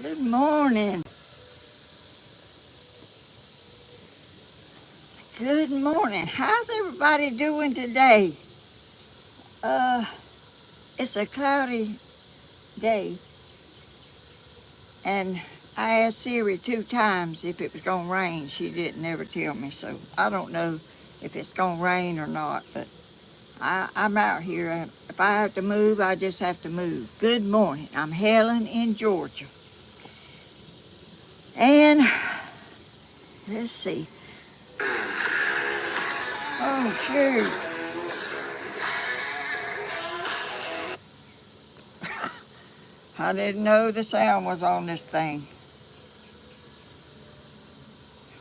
Good morning. Good morning. How's everybody doing today? Uh, it's a cloudy day, and I asked Siri 2 times if it was gonna rain. She didn't ever tell me, so I don't know if it's gonna rain or not, but I'm out here. If I have to move, I just have to move. Good morning. I'm Helen in Georgia. And let's see. Oh, shoot. I didn't know the sound was on this thing,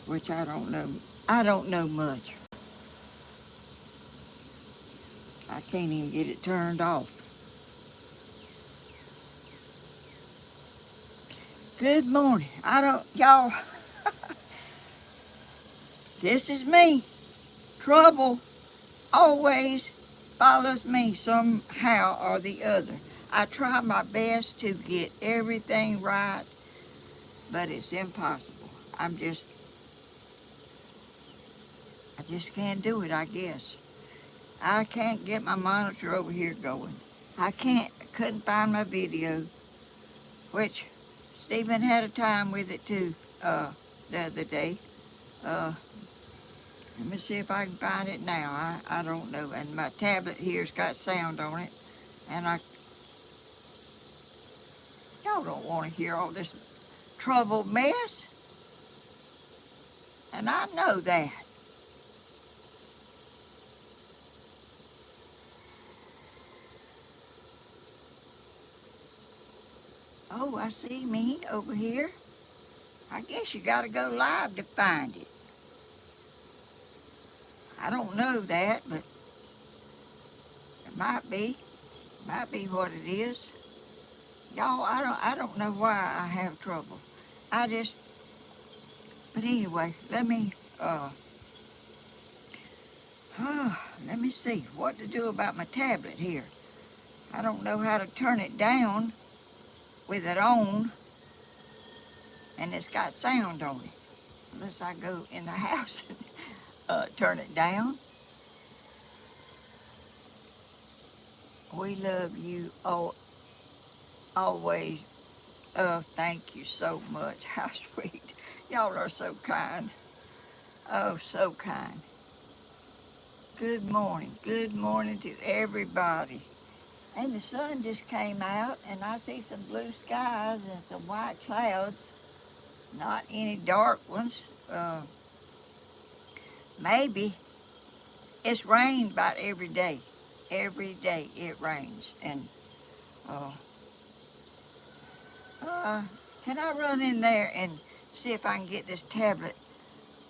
which I don't know. I don't know much. I can't even get it turned off. Good morning. Y'all, this is me. Trouble always follows me somehow or the other. I try my best to get everything right, but it's impossible. I just can't do it, I guess. I can't get my monitor over here going. Couldn't find my video, which Stephen had a time with it too, the other day. Let me see if I can find it now. I don't know. And my tablet here's got sound on it. And y'all don't want to hear all this trouble mess. And I know that. Oh, I see me over here. I guess you gotta go live to find it. I don't know that, but it might be. Might be what it is. Y'all, I don't know why I have trouble. I just, but anyway, let me see what to do about my tablet here. I don't know how to turn it down with it on, and it's got sound on it. Unless I go in the house and turn it down. We love you all, always. Thank you so much. How sweet. Y'all are so kind. Oh, so kind. Good morning. Good morning to everybody. And the sun just came out, and I see some blue skies and some white clouds. Not any dark ones. Maybe. It's rained about every day. Every day it rains. And uh, can I run in there and see if I can get this tablet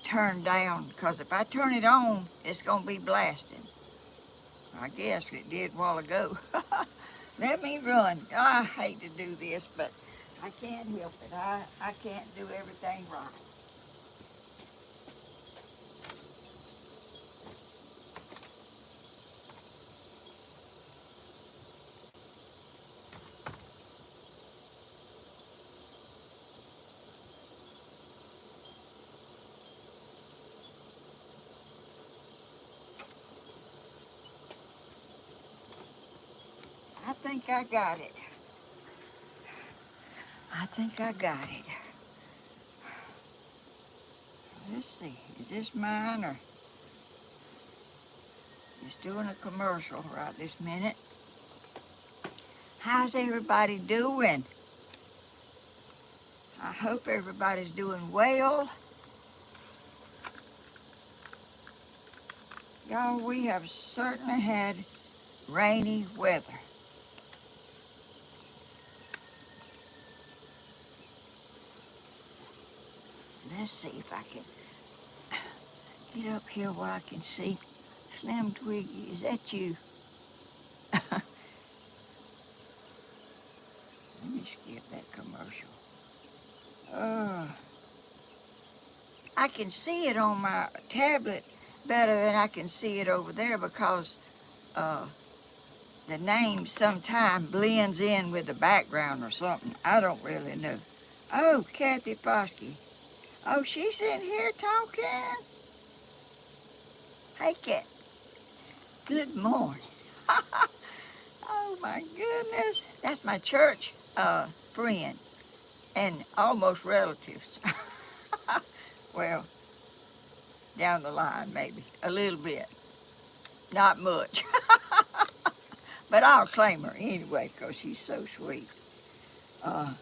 turned down? Because if I turn it on, it's going to be blasting. I guess it did a while ago. Let me run. I hate to do this, but I can't help it. I can't do everything right. I think I got it. I think I got it. Let's see. Is this mine or it's doing a commercial right this minute? How's everybody doing? I hope everybody's doing well. Y'all, we have certainly had rainy weather. Let's see if I can get up here where I can see. Slim Twiggy, is that you? Let me skip that commercial. I can see it on my tablet better than I can see it over there because the name sometimes blends in with the background or something. I don't really know. Oh, Kathy Foskey. Oh, she's in here talking. Hey, Kat. Good morning. Oh, my goodness. That's my church friend and almost relatives. Well, down the line, maybe. A little bit. Not much. But I'll claim her anyway because she's so sweet. Uh,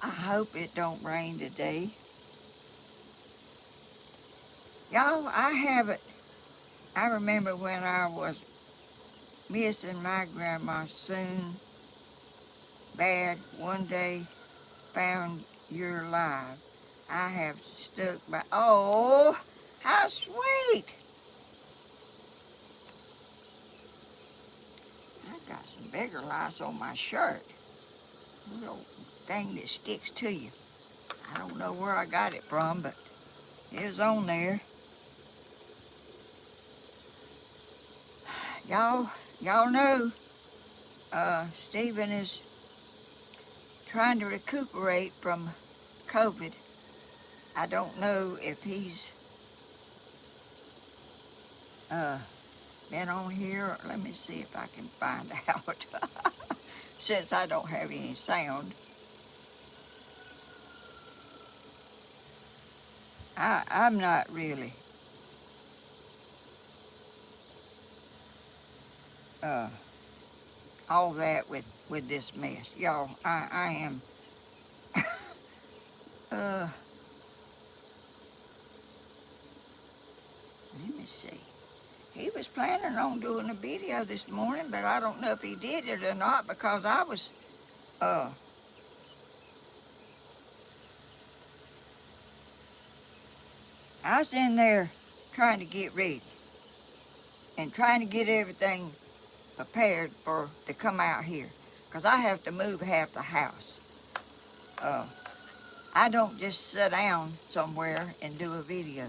I hope it don't rain today. Y'all, I haven't. I remember when I was missing my grandma soon, bad, one day found you're alive. I have stuck by, oh, how sweet. I got some bigger lice on my shirt. Little thing that sticks to you. I don't know where I got it from, but it was on there. Y'all know Stephen is trying to recuperate from COVID. I don't know if he's uh, been on here. Let me see if I can find out. Since I don't have any sound, I'm not really uh, all that with this mess. Y'all, I am, uh, let me see. He was planning on doing a video this morning, but I don't know if he did it or not because uh, I was in there trying to get ready and trying to get everything prepared for to come out here because I have to move half the house. Uh, I don't just sit down somewhere and do a video.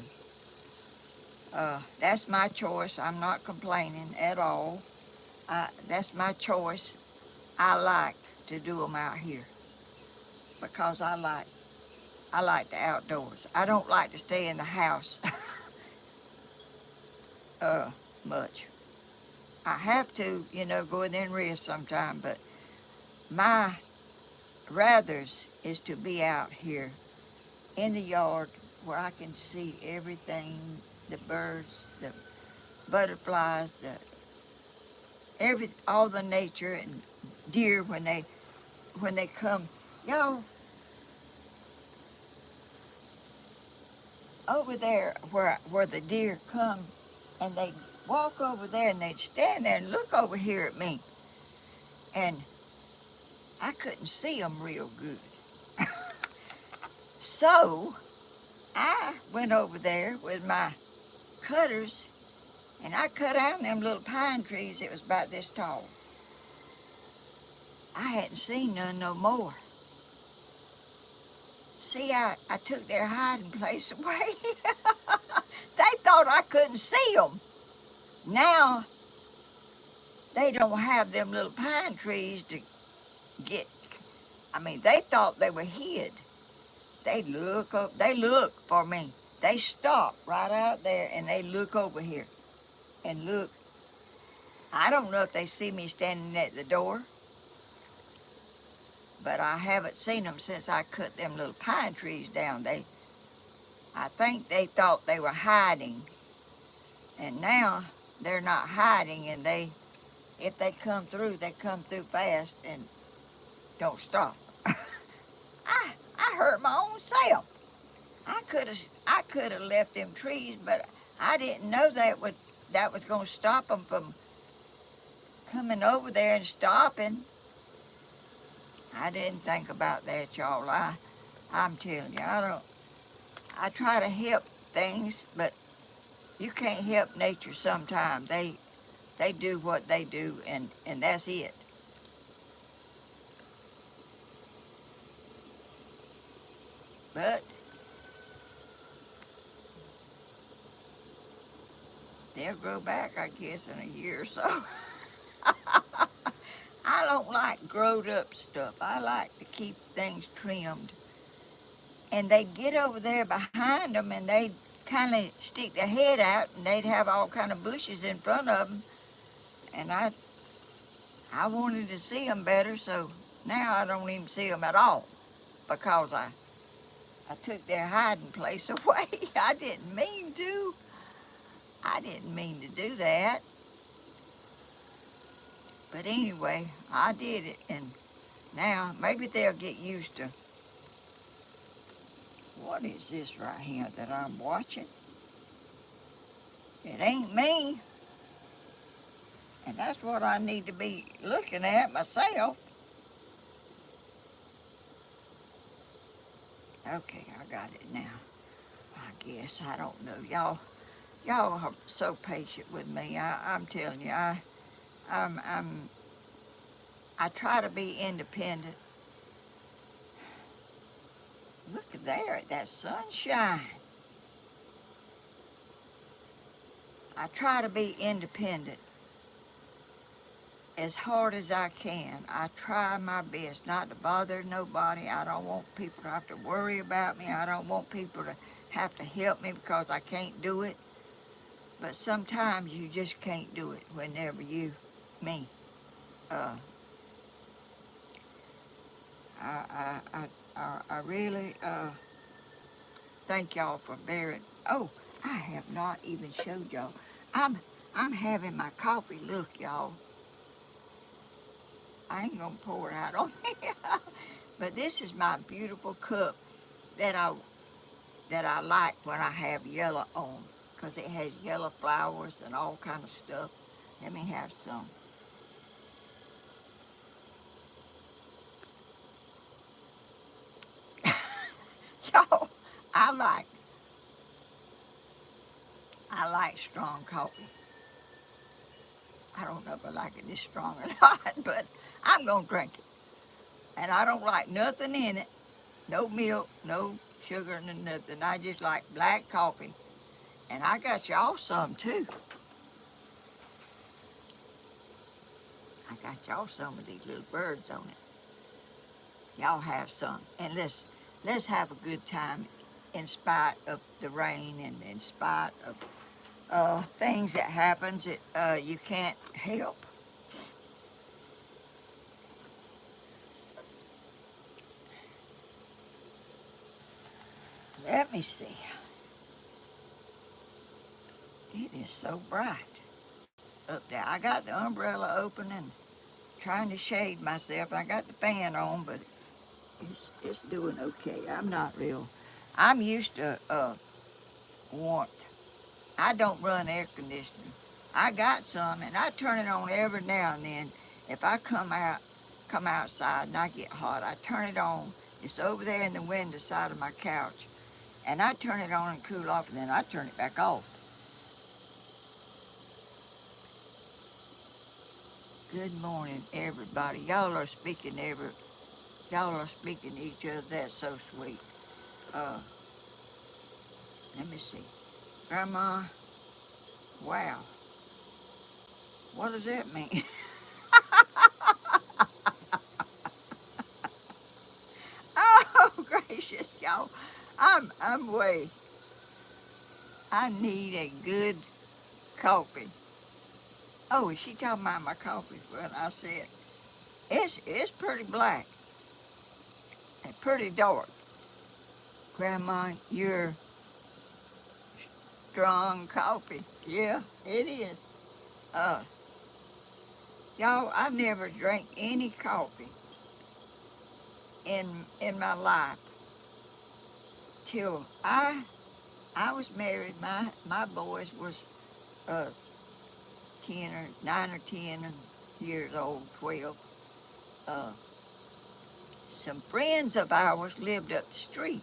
That's my choice. I'm not complaining at all. That's my choice. I like to do them out here because I like the outdoors. I don't like to stay in the house much. I have to, go in there and rest sometime, but my rathers is to be out here in the yard where I can see everything, the birds, the butterflies, all the nature and deer when they come. Y'all, over there where the deer come and they walk over there and they'd stand there and look over here at me. And I couldn't see them real good. So I went over there with my cutters and I cut out them little pine trees that was about this tall. I hadn't seen none no more. See, I took their hiding place away. They thought I couldn't see them. Now they don't have them little pine trees to get. I mean, they thought they were hid. They look up. They look for me. They stop right out there and they look over here and look. I don't know if they see me standing at the door, but I haven't seen them since I cut them little pine trees down. I think they thought they were hiding, and now they're not hiding. And if they come through, they come through fast and don't stop. I hurt my own self. I could have left them trees, but I didn't know that was going to stop them from coming over there and stopping. I didn't think about that, y'all. I'm telling you, I try to help things, but you can't help nature sometimes. They do what they do, and that's it. But they'll grow back, I guess, in a year or so. I don't like growed up stuff. I like to keep things trimmed. And they'd get over there behind them and they'd kind of stick their head out and they'd have all kind of bushes in front of them. And I wanted to see them better, so now I don't even see them at all because I took their hiding place away. I didn't mean to. I didn't mean to do that. But anyway, I did it, and now maybe they'll get used to. What is this right here that I'm watching? It ain't me, and that's what I need to be looking at myself. Okay, I got it now. I guess I don't know. Y'all are so patient with me. I'm telling you, I'm, I'm, I try to be independent. Look at there at that sunshine. I try to be independent as hard as I can. I try my best not to bother nobody. I don't want people to have to worry about me. I don't want people to have to help me because I can't do it. But sometimes you just can't do it whenever me. Uh, I really thank y'all for bearing. Oh, I have not even showed y'all. I'm I'm having my coffee. Look, y'all. I ain't gonna pour it out on me. But this is my beautiful cup that I like when I have yellow on, because it has yellow flowers and all kind of stuff. Let me have some. Y'all, I like I like strong coffee. I don't know if I like it this strong or not, but I'm gonna drink it. And I don't like nothing in it. No milk, no sugar, no nothing. I just like black coffee. And I got y'all some too. I got y'all some of these little birds on it. Y'all have some. And let's have a good time in spite of the rain and in spite of things that happens that you can't help. Let me see. It is so bright up there. I got the umbrella open and trying to shade myself. I got the fan on, but it's doing okay. I'm not real. I'm used to warmth. I don't run air conditioning. I got some, and I turn it on every now and then. If I come outside and I get hot, I turn it on. It's over there in the window side of my couch, and I turn it on and cool off, and then I turn it back off. Good morning, everybody. Y'all are speaking to each other. That's so sweet. Uh, let me see. Grandma, wow. What does that mean? Oh, gracious, y'all. I'm way. I need a good coffee. Oh, is she talking about my coffee? Well, I said, it's pretty black and pretty dark. Grandma, you're strong coffee. Yeah, it is. Uh, y'all, I never drank any coffee in in my life till I was married. My boys was 9 or 10 years old, 12. Uh, some friends of ours lived up the street,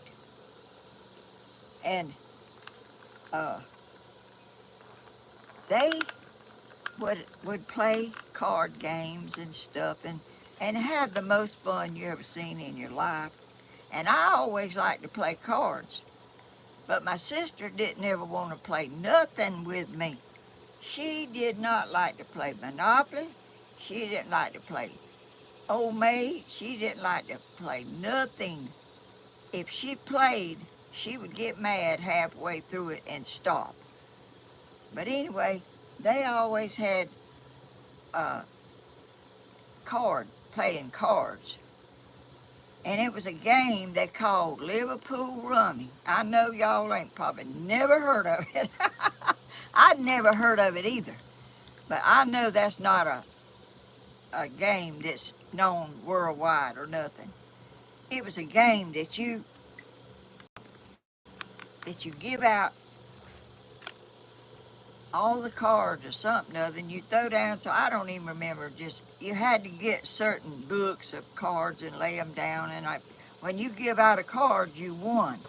and uh, they would play card games and stuff, and have the most fun you ever seen in your life. And I always liked to play cards, but my sister didn't ever want to play nothing with me. She did not like to play Monopoly. She didn't like to play. Old maid, she didn't like to play nothing. If she played, she would get mad halfway through it and stop. But anyway, they always had uh, playing cards. And it was a game they called Liverpool Rummy. I know y'all ain't probably never heard of it. I'd never heard of it either. But I know that's not a game that's known worldwide or nothing. It was a game that you give out all the cards or something other, and you throw down. So I don't even remember. Just you had to get certain books of cards and lay them down. And when you give out a card, you won.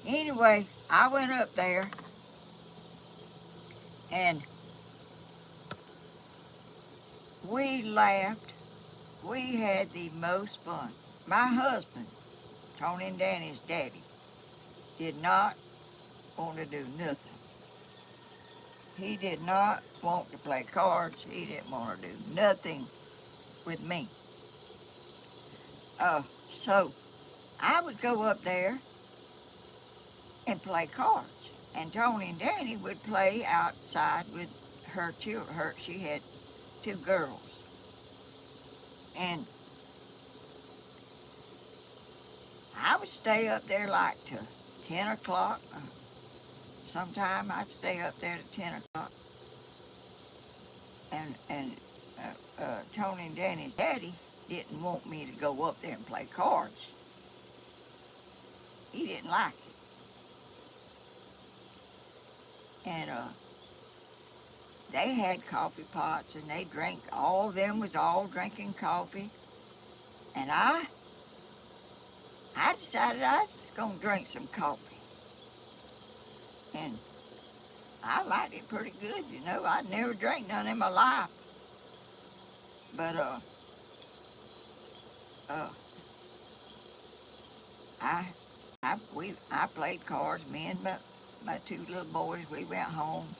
Anyway, I went up there and we laughed. We had the most fun. My husband, Tony and Danny's daddy, did not want to do nothing. He did not want to play cards. He didn't want to do nothing with me. So I would go up there and play cards. And Tony and Danny would play outside with her children. She had two girls. And I would stay up there like till 10 o'clock. Sometime I'd stay up there to 10 o'clock. And Tony and Danny's daddy didn't want me to go up there and play cards. He didn't like it. And they had coffee pots and they drank, all of them was all drinking coffee. And I decided I was going to drink some coffee. And I liked it pretty good, you know. I'd never drank none in my life. But I played cards. Me and my two little boys, we went home.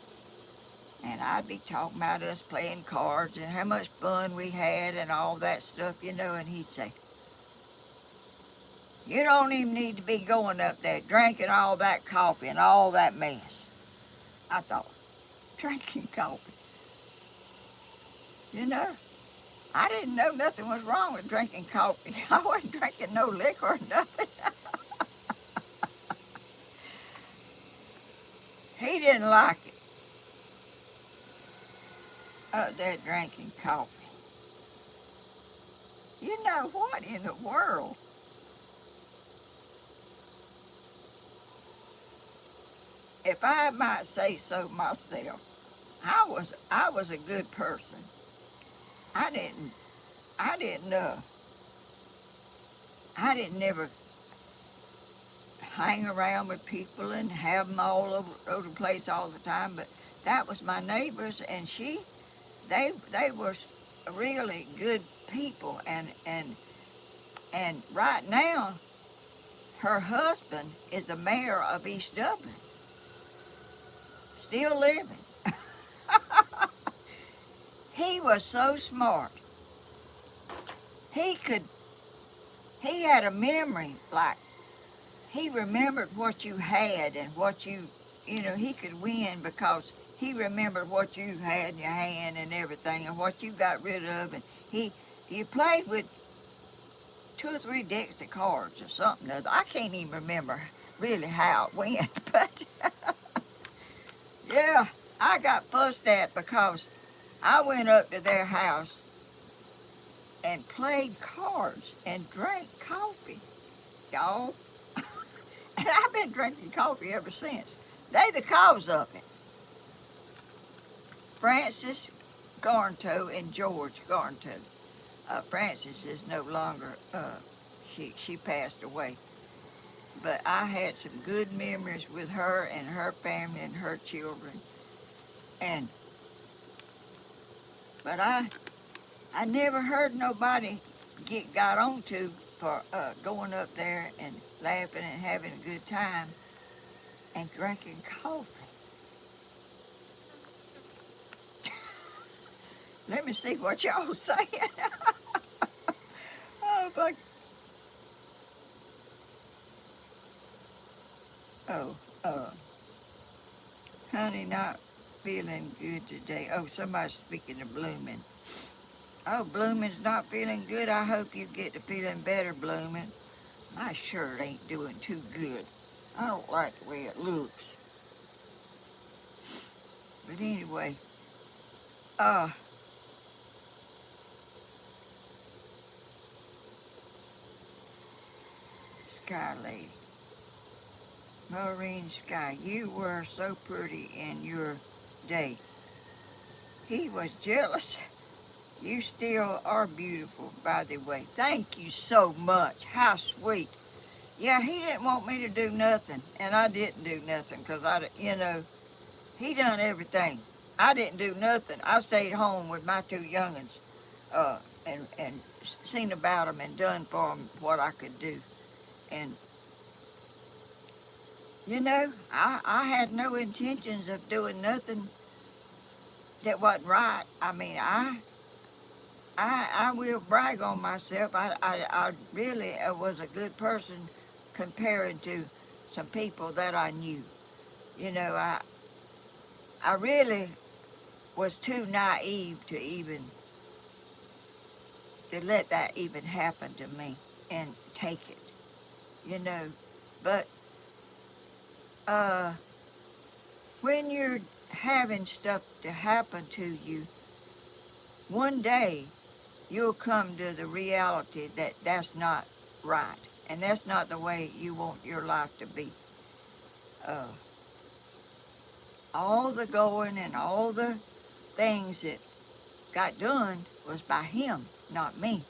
And I'd be talking about us playing cards and how much fun we had and all that stuff, you know. And he'd say, you don't even need to be going up there drinking all that coffee and all that mess. I thought, drinking coffee? You know, I didn't know nothing was wrong with drinking coffee. I wasn't drinking no liquor or nothing. He didn't like it. Up there drinking coffee. You know what in the world? If I might say so myself, I was a good person. I didn't I didn't never hang around with people and have them all over the place all the time. But that was my neighbors, and they were really good people. And right now, her husband is the mayor of East Dublin, still living. He was so smart. He had a memory, like he remembered what you had and what you know, he could win because he remembered what you had in your hand and everything and what you got rid of. And you played with 2 or 3 decks of cards or something other. I can't even remember really how it went, but yeah, I got fussed at because I went up to their house and played cards and drank coffee, y'all. And I've been drinking coffee ever since. They the cause of it. Frances Garnto and George Garnto. Frances is no longer, she passed away. But I had some good memories with her and her family and her children. But I never heard nobody got on to for going up there and laughing and having a good time and drinking coffee. Let me see what y'all saying. Oh, but, oh, uh, honey, not feeling good today. Oh, somebody's speaking of Blooming. Oh, Blooming's not feeling good. I hope you get to feeling better, Blooming. My shirt ain't doing too good. I don't like the way it looks. But anyway, uh, Sky Lady, Maureen Sky, you were so pretty in your day. He was jealous. You still are beautiful, by the way. Thank you so much. How sweet. Yeah, he didn't want me to do nothing, and I didn't do nothing because he done everything. I didn't do nothing. I stayed home with my two young'uns, and seen about them and done for them what I could do. And I had no intentions of doing nothing that wasn't right. I mean, I will brag on myself. I really was a good person comparing to some people that I knew. You know, I really was too naive to let that even happen to me and take it. You know, but uh, when you're having stuff to happen to you, one day you'll come to the reality that that's not right, and that's not the way you want your life to be. Uh, all the going and all the things that got done was by him, not me.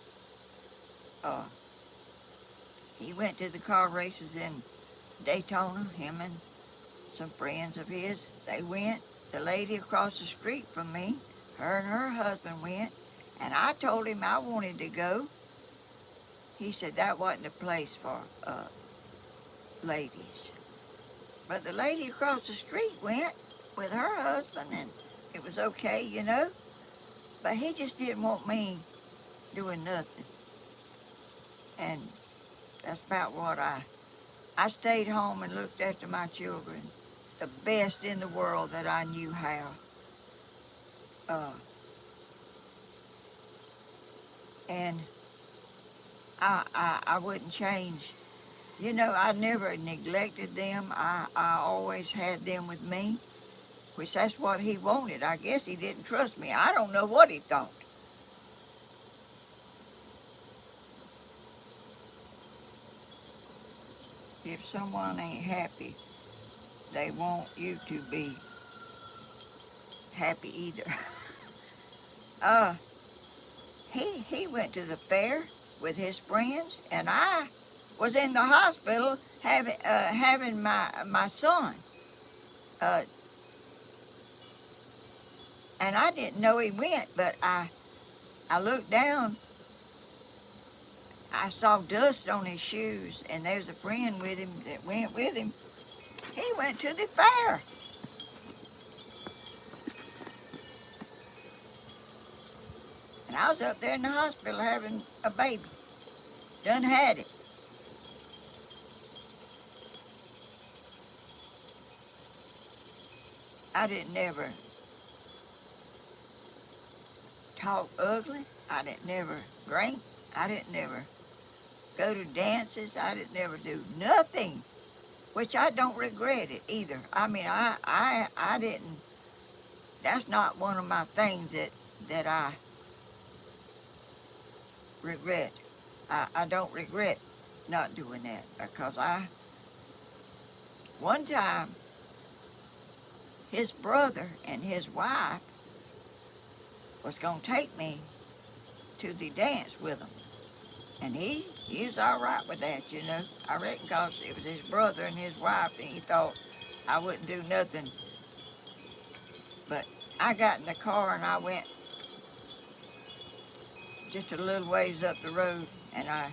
Uh, he went to the car races in Daytona, him and some friends of his. They went. The lady across the street from me, her and her husband went, and I told him I wanted to go. He said that wasn't a place for ladies. But the lady across the street went with her husband, and it was okay. But he just didn't want me doing nothing. And that's about what I stayed home and looked after my children, the best in the world that I knew how. Uh, and I wouldn't change. I never neglected them. I always had them with me, which that's what he wanted. I guess he didn't trust me. I don't know what he thought. If someone ain't happy, they want you to be happy either. uh, he went to the fair with his friends, and I was in the hospital having my son. Uh, and I didn't know he went, but I looked down. I saw dust on his shoes, and there was a friend with him that went with him. He went to the fair, and I was up there in the hospital having a baby. Done had it. I didn't never talk ugly. I didn't never drink. I didn't never go to dances. I didn't never do nothing, which I don't regret it either. I mean, I didn't. That's not one of my things that I regret. I don't regret not doing that because one time, his brother and his wife was going to take me to the dance with them. And he was all right with that. I reckon because it was his brother and his wife, and he thought I wouldn't do nothing. But I got in the car and I went just a little ways up the road, and I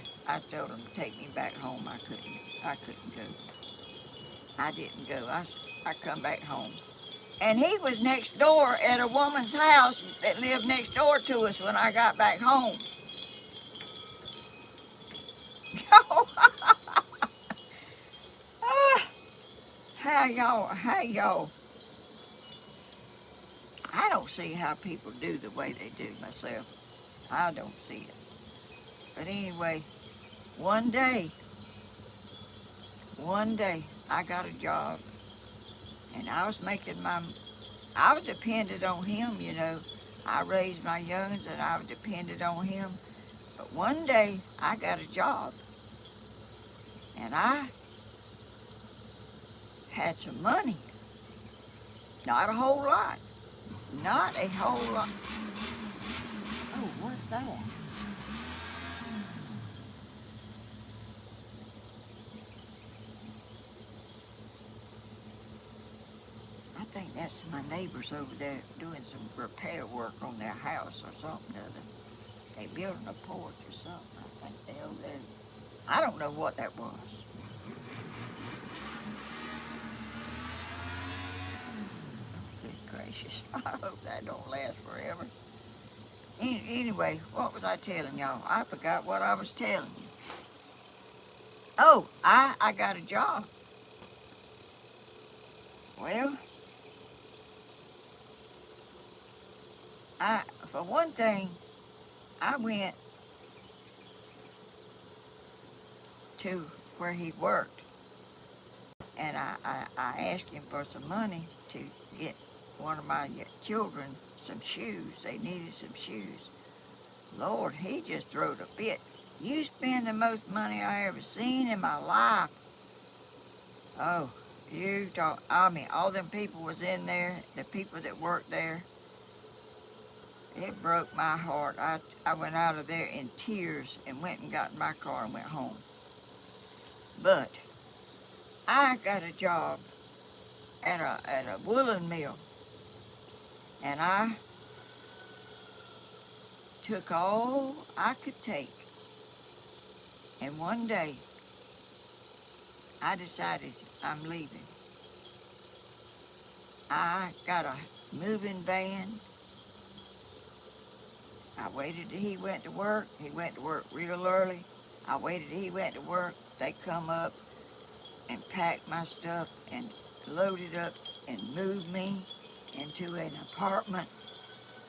told him to take me back home. I couldn't go. I didn't go. I come back home. And he was next door at a woman's house that lived next door to us when I got back home. How y'all, I don't see how people do the way they do myself. I don't see it. But anyway, one day, I got a job, and I was dependent on him, you know. I raised my youngins, and I was dependent on him. But one day, I got a job, and I had some money. Not a whole lot. Not a whole lot. Oh, what's that? I think that's my neighbors over there doing some repair work on their house or something or other. They building a porch or something. I think they over there. I don't know what that was. Good gracious. I hope that don't last forever. Anyway, what was I telling y'all? I forgot what I was telling you. Oh, I got a job. Well, for one thing, I went to where he worked, and I asked him for some money to get one of my children some shoes. They needed some shoes. Lord, he just throwed a fit. You spend the most money I ever seen in my life. Oh, I mean, all them people was in there, the people that worked there. It broke my heart. I went out of there in tears and went and got in my car and went home. But I got a job at a woolen mill, and I took all I could take. And one day, I decided I'm leaving. I got a moving van. I waited till he went to work. He went to work real early. I waited till he went to work. They come up and packed my stuff and loaded up and moved me into an apartment,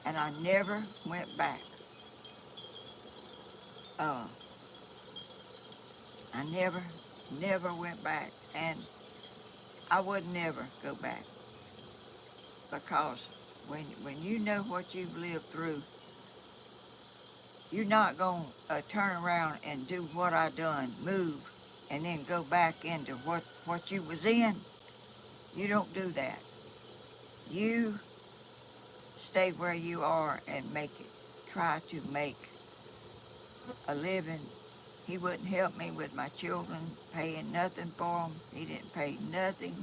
and I never went back. Uh, I never went back, and I would never go back, because when you know what you've lived through, you're not going to turn around and do what I done, move, and then go back into what you was in. You don't do that. You stay where you are and make it. Try to make a living. He wouldn't help me with my children, paying nothing for them. He didn't pay nothing.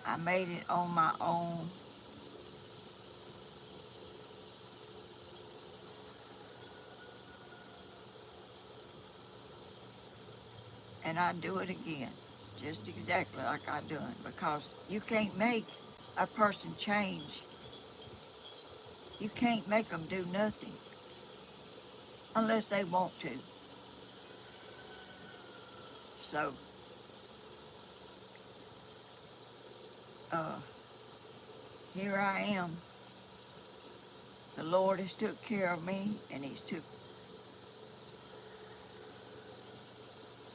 I made it on my own. And I'd do it again, just exactly like I done, because you can't make a person change. You can't make them do nothing unless they want to. So, uh, here I am. The Lord has took care of me, and He's took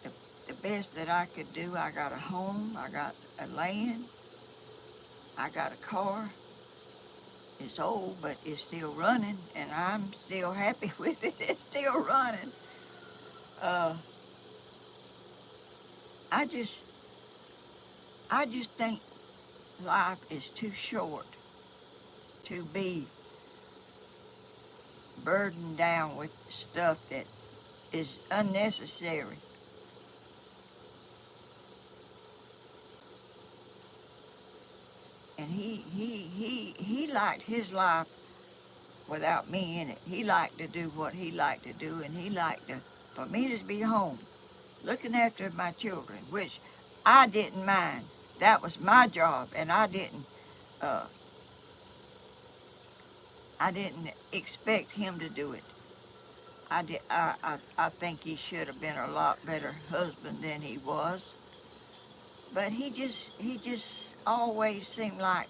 the, the best that I could do. I got a home, I got a land, I got a car. It's old, but it's still running, and I'm still happy with it. It's still running. Uh, I just, I just think life is too short to be burdened down with stuff that is unnecessary. And he liked his life without me in it. He liked to do what he liked to do, and he liked for me to be home, looking after my children, which I didn't mind. that was my job, and uh, I didn't expect him to do it. I think he should have been a lot better husband than he was. But he just always seemed like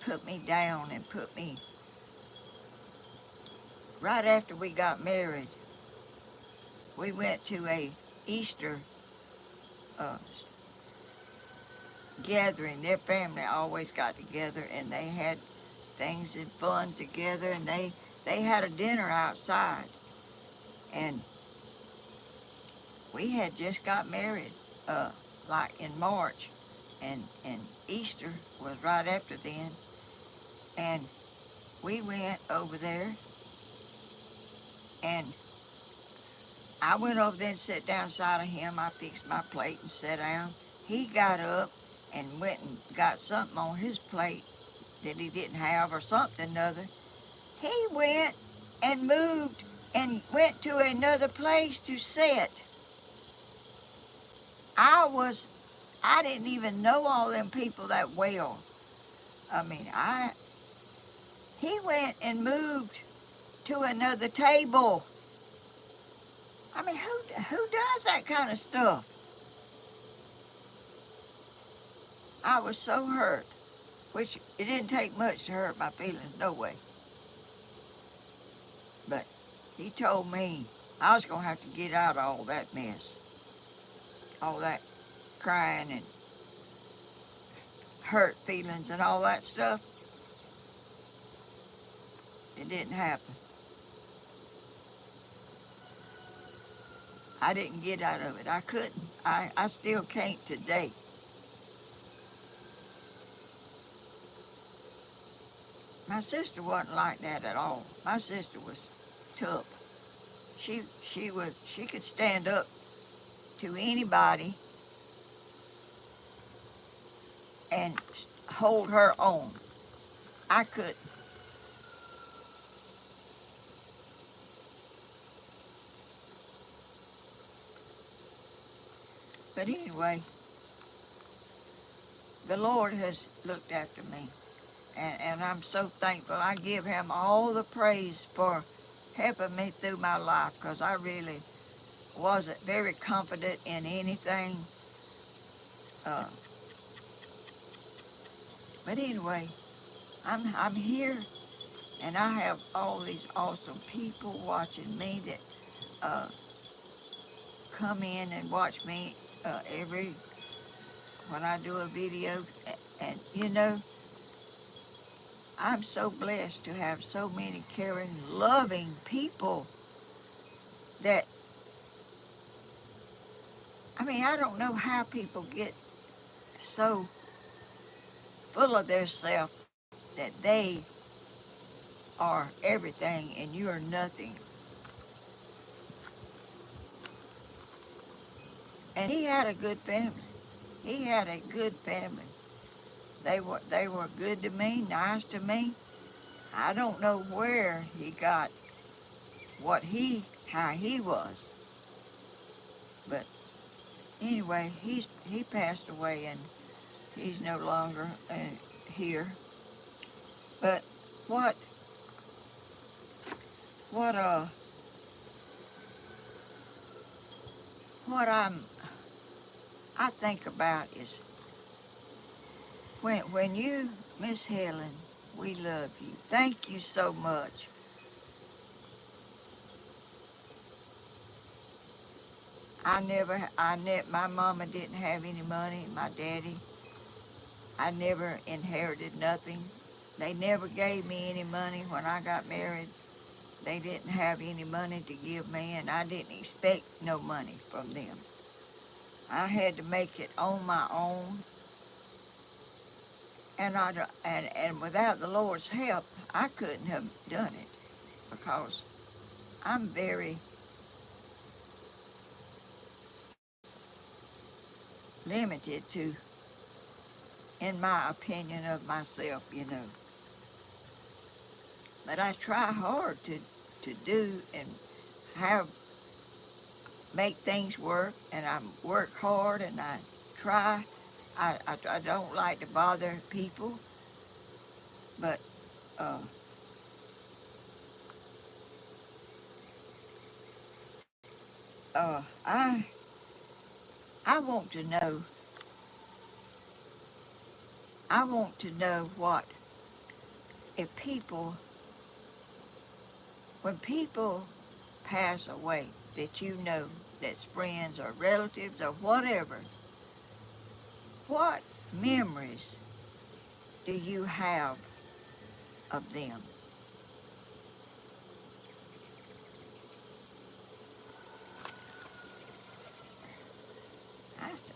put me down and put me. Right after we got married, we went to a Easter uh, gathering. Their family always got together, and they had things and fun together, and they had a dinner outside, and we had just got married, uh, like in March, and Easter was right after then, and we went over there, and I went over there and sat down beside of him. I fixed my plate and sat down. He got up and went and got something on his plate that he didn't have or something or other. He went and moved and went to another place to sit. I was, I didn't even know all them people that well. I mean, he went and moved to another table. I mean, who does that kind of stuff? I was so hurt, which it didn't take much to hurt my feelings, no way. But he told me I was going to have to get out of all that mess, all that crying and hurt feelings and all that stuff. It didn't happen. I didn't get out of it. I couldn't. I still can't today. My sister wasn't like that at all. My sister was tough. She could stand up to anybody and hold her own. I couldn't. But anyway, the Lord has looked after me, and I'm so thankful. I give him all the praise for helping me through my life, because I really wasn't very confident in anything. Uh, but anyway, I'm here, and I have all these awesome people watching me that uh, come in and watch me every when I do a video, and you know, I'm so blessed to have so many caring, loving people that, I mean, I don't know how people get so full of themselves that they are everything and you are nothing. And he had a good family. He had a good family. They were good to me, nice to me. I don't know where he got how he was, but anyway, he passed away and he's no longer here. But what what uh what I think about is when you, Miss Helen, we love you. Thank you so much. My mama didn't have any money. My daddy, I never inherited nothing. They never gave me any money when I got married. They didn't have any money to give me, and I didn't expect no money from them. I had to make it on my own, and without the Lord's help, I couldn't have done it, because I'm very limited to, in my opinion of myself, you know. But I try hard to do and have make things work, and I work hard and I try, I don't like to bother people, but uh, I want to know. I want to know what if people when people pass away that you know that's friends or relatives or whatever. What memories do you have of them?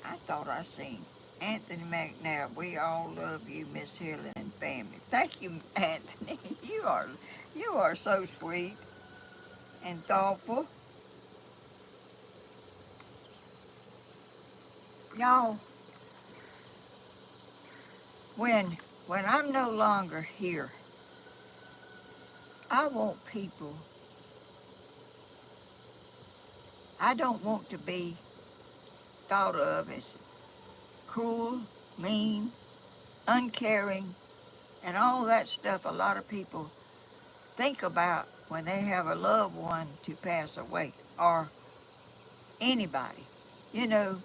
I thought I seen Anthony McNair. We all love you, Miss Helen and family. Thank you, Anthony. You are so sweet and thoughtful. Y'all, when I'm no longer here, I want people. I don't want to be thought of as cruel, mean, uncaring, and all that stuff a lot of people think about when they have a loved one to pass away, or anybody, you know,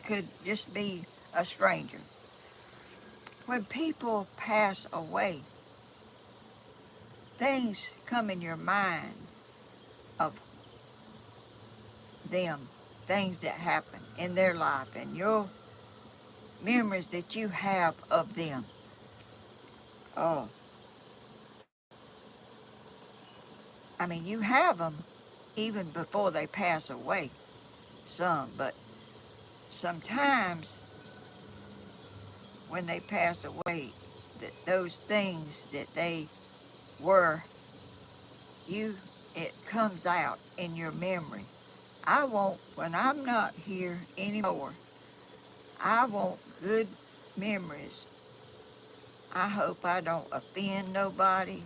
could just be a stranger. When people pass away, things come in your mind of them, things that happen in their life and your memories that you have of them. Oh, I mean, you have them even before they pass away, some, but sometimes when they pass away, that those things that they were, you, it comes out in your memory. I want, when I'm not here anymore, I want good memories. I hope I don't offend nobody.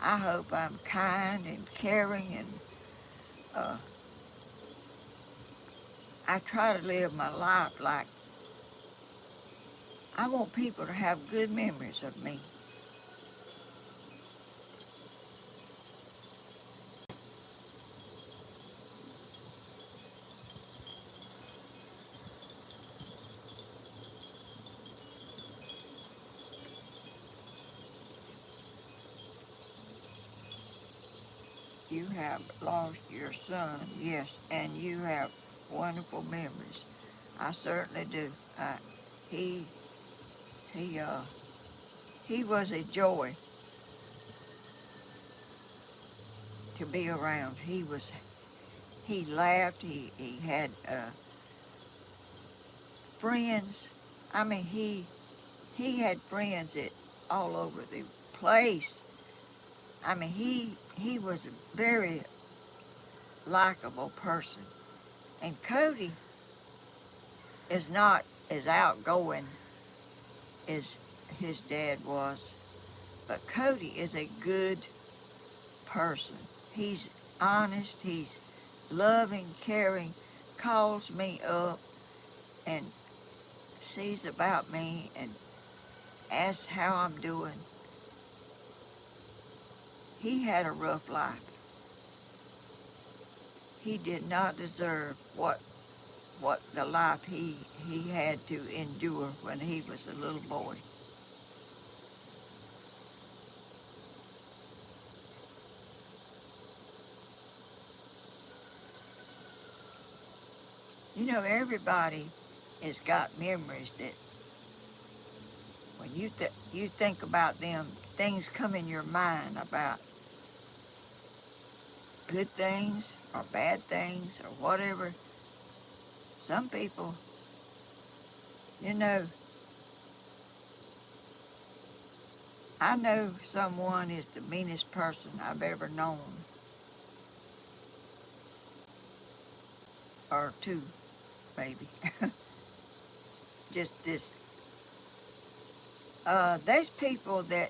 I hope I'm kind and caring, and uh, I try to live my life like I want people to have good memories of me. You have lost your son, yes, and you have wonderful memories. I certainly do. He he uh he was a joy to be around. He laughed. He had friends. I mean he had friends that all over the place. I mean he was a very likable person. And Cody is not as outgoing as his dad was, but Cody is a good person. He's honest, he's loving, caring, calls me up and sees about me and asks how I'm doing. He had a rough life. He did not deserve what the life he had to endure when he was a little boy. You know, everybody has got memories that when you think about them, things come in your mind about good things or bad things or whatever. Some people, you know, I know someone is the meanest person I've ever known, or two, maybe. Just this. There's people that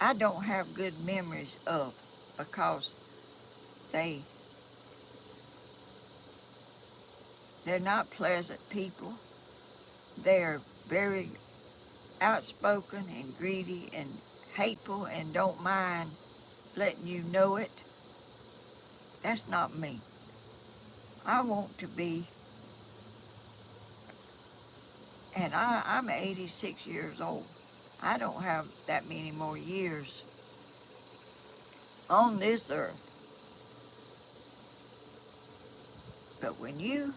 I don't have good memories of because they they're not pleasant people. they're very outspoken and greedy and hateful and don't mind letting you know it. That's not me. I want to be, and I'm 86 years old. I don't have that many more years on this earth. But when you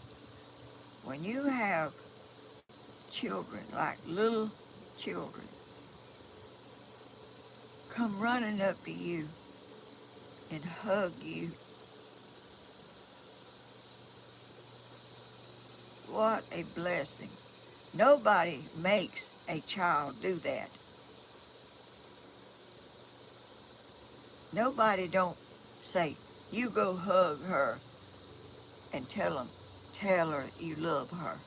have children, like little children, come running up to you and hug you, what a blessing. Nobody makes a child do that. Nobody don't say, you go hug her and tell her you love her.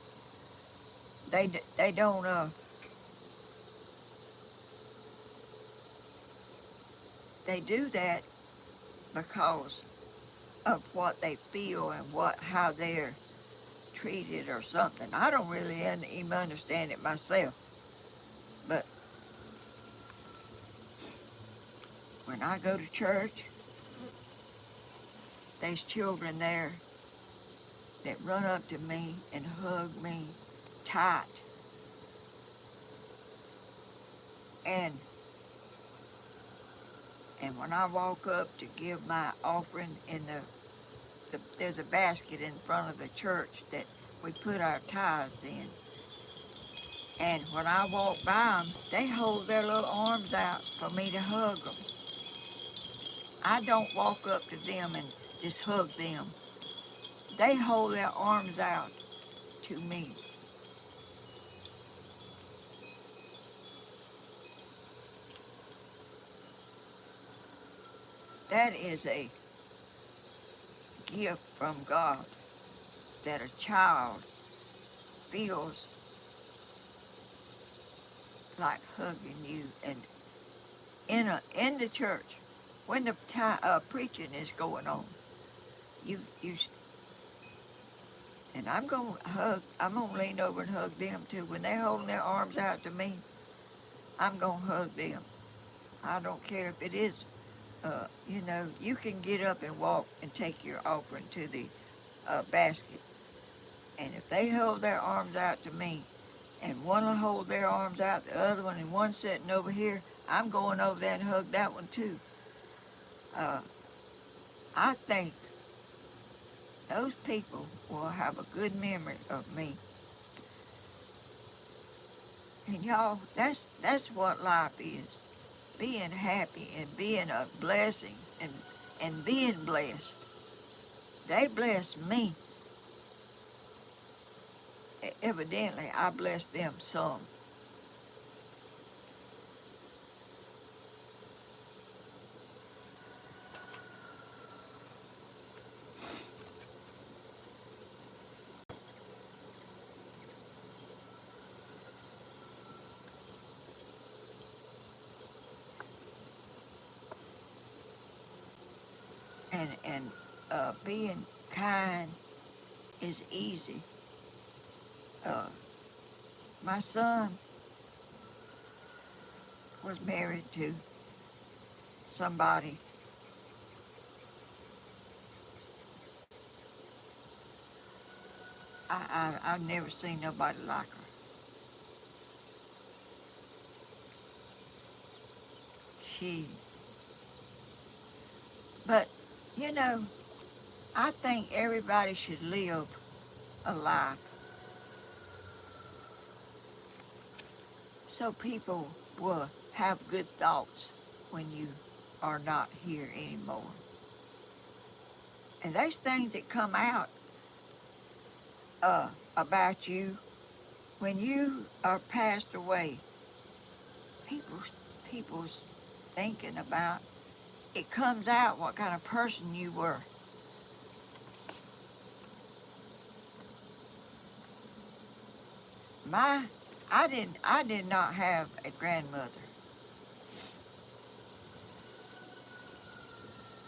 They don't, they do that because of what they feel and how they're treated or something. I don't really even understand it myself. But when I go to church, there's children there that run up to me and hug me tight. And and when I walk up to give my offering in there's a basket in front of the church that we put our tithes in. And when I walk by them, they hold their little arms out for me to hug them. I don't walk up to them and just hug them. They hold their arms out to me. That is a gift from God that a child feels like hugging you. And in the church, when the preaching is going on, you and I'm gonna lean over and hug them too. When they're holding their arms out to me, I'm gonna hug them. I don't care if it is, you can get up and walk and take your offering to the basket. And if they hold their arms out to me, and one will hold their arms out, the other one, and one sitting over here, I'm going over there and hug that one too. Uh, I think those people will have a good memory of me. And y'all, that's what life is. Being happy and being a blessing and being blessed. They blessed me. Evidently, I blessed them some. And being kind is easy. Uh, my son was married to somebody. I've never seen nobody like her. She, but you know, I think everybody should live a life so people will have good thoughts when you are not here anymore. And there's things that come out about you when you are passed away. People's thinking about it comes out what kind of person you were. My, I did not have a grandmother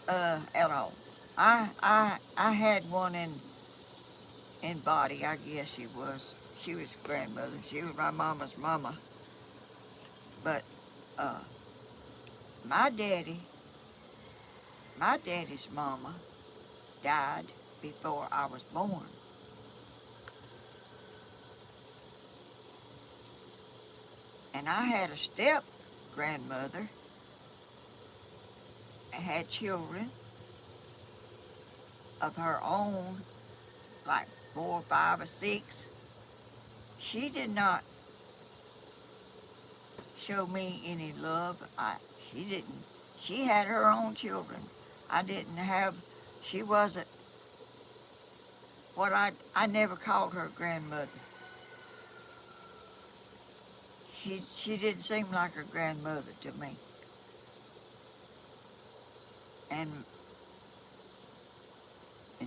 at all. I had one in body, I guess she was. she was grandmother. She was my mama's mama. But uh, my daddy, my daddy's mama died before I was born. And I had a step grandmother and had children of her own, like 4, 5, or 6. She did not show me any love. She didn't. She had her own children. I didn't have. She wasn't what I never called her grandmother. She didn't seem like a grandmother to me. And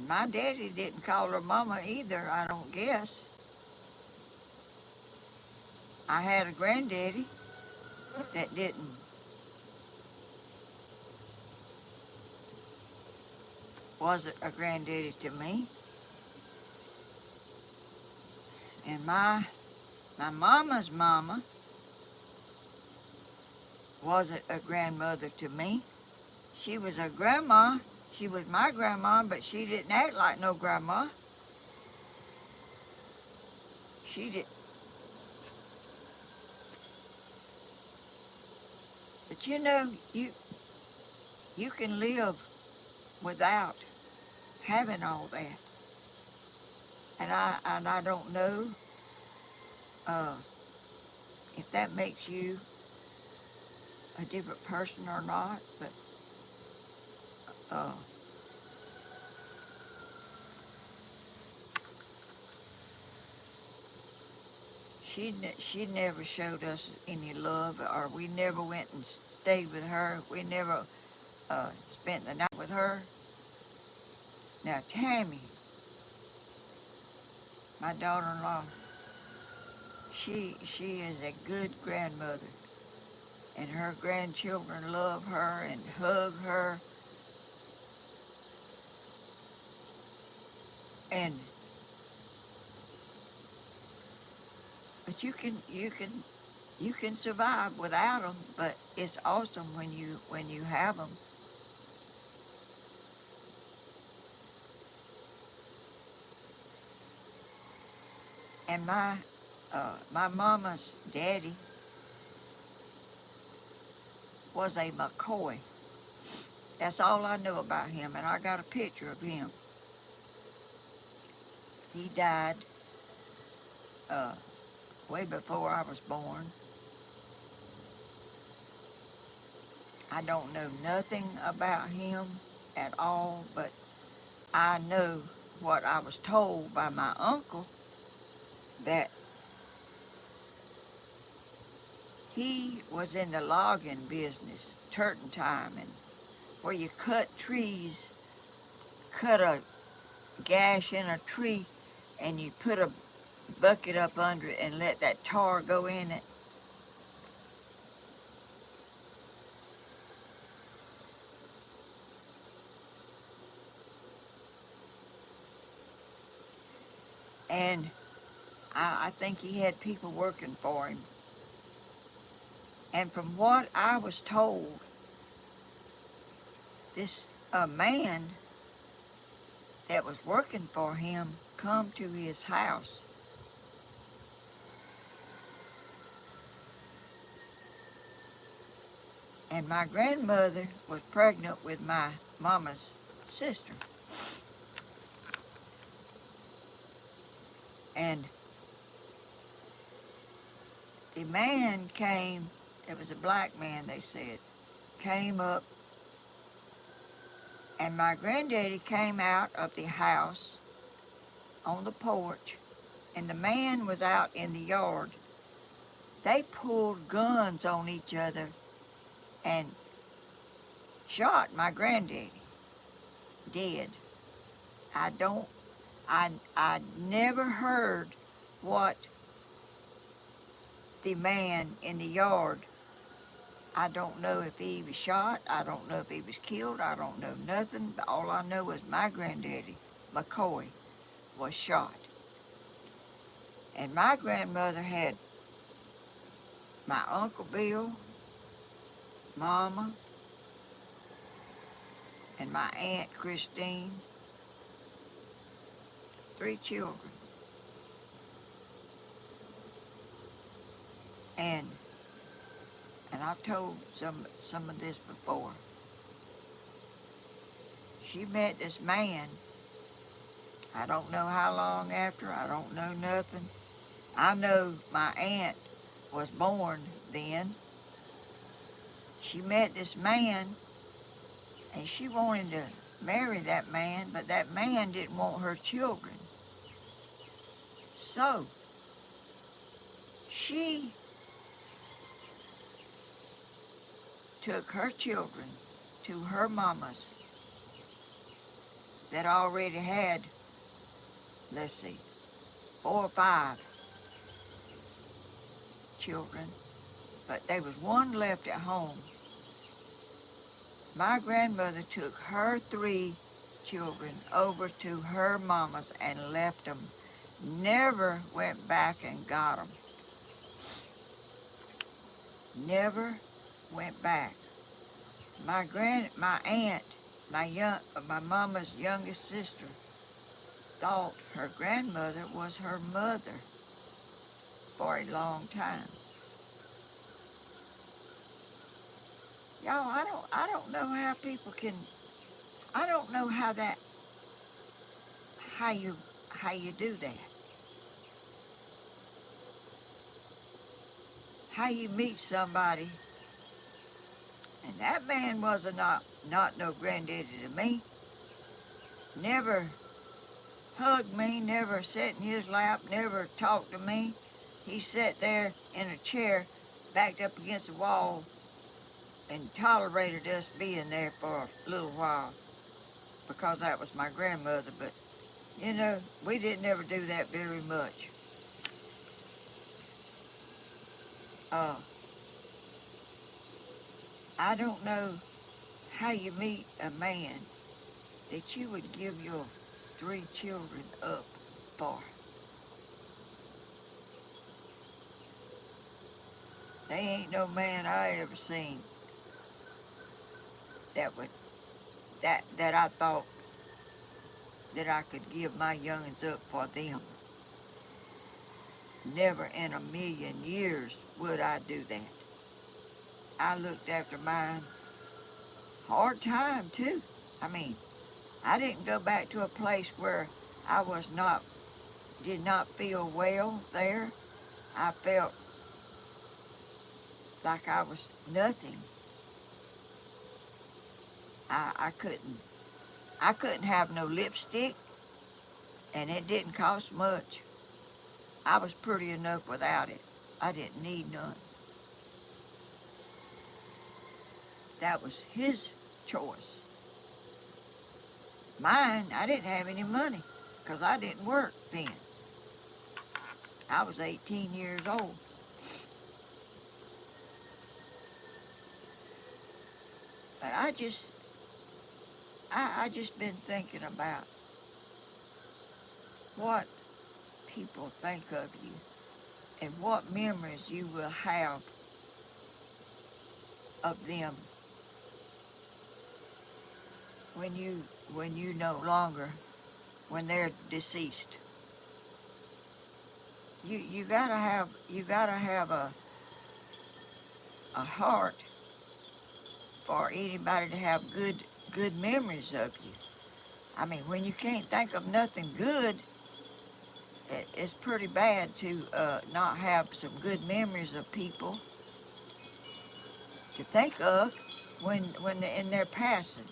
my daddy didn't call her mama either, I don't guess. I had a granddaddy that wasn't a granddaddy to me. And my mama's mama wasn't a grandmother to me. She was a grandma. She was my grandma, but she didn't act like no grandma. She did. But you know, you can live without having all that. And I don't know uh, if that makes you a different person or not, but uh, she never showed us any love, or we never went and stayed with her. We never spent the night with her. Now Tammy, my daughter-in-law, she is a good grandmother, and her grandchildren love her and hug her, and but you can survive without them. But it's awesome when you have them. And my mama's daddy was a McCoy. That's all I know about him, and I got a picture of him. He died uh, way before I was born. I don't know nothing about him at all, but I know what I was told by my uncle, that he was in the logging business, turpentine, and where you cut trees, cut a gash in a tree, and you put a bucket up under it and let that tar go in it. And I think he had people working for him. And from what I was told, this man that was working for him come to his house. And my grandmother was pregnant with my mama's sister. And the man came, it was a black man, they said, came up, and my granddaddy came out of the house on the porch, and the man was out in the yard. They pulled guns on each other and shot my granddaddy dead. I don't, I never heard what the man in the yard, I don't know if he was shot, I don't know if he was killed, I don't know nothing, but all I know is my granddaddy, McCoy, was shot. And my grandmother had my Uncle Bill, Mama, and my Aunt Christine, 3 children. And I've told some of this before. She met this man. I don't know how long after. I don't know nothing. I know my aunt was born then. She met this man, and she wanted to marry that man, but that man didn't want her children. So she took her children to her mamas that already had, let's see, 4 or 5 children, but there was one left at home. My grandmother took her 3 children over to her mama's and left them. Never went back and got them. Never went back. My aunt, my mama's youngest sister, thought her grandmother was her mother for a long time. Y'all, I don't know how people can. I don't know how you do that. How you meet somebody, and that man was not no granddaddy to me. Never hugged me, never sat in his lap, never talked to me. He sat there in a chair, backed up against the wall, and tolerated us being there for a little while because that was my grandmother. But, you know, we didn't ever do that very much. Uh, I don't know how you meet a man that you would give your 3 children up for. They ain't no man I ever seen that would that I thought that I could give my youngins up for them. Never in a million years would I do that. I looked after mine hard time too. I mean, I didn't go back to a place where I did not feel well there. I felt like I was nothing. I couldn't have no lipstick, and it didn't cost much. I was pretty enough without it. I didn't need none. That was his choice. Mine, I didn't have any money because I didn't work then. I was 18 years old. But I just been thinking about what people think of you and what memories you will have of them when you no longer, when they're deceased. You gotta have a heart for anybody to have good memories of you. I mean, when you can't think of nothing good, it's pretty bad to not have some good memories of people to think of when they're in their passing.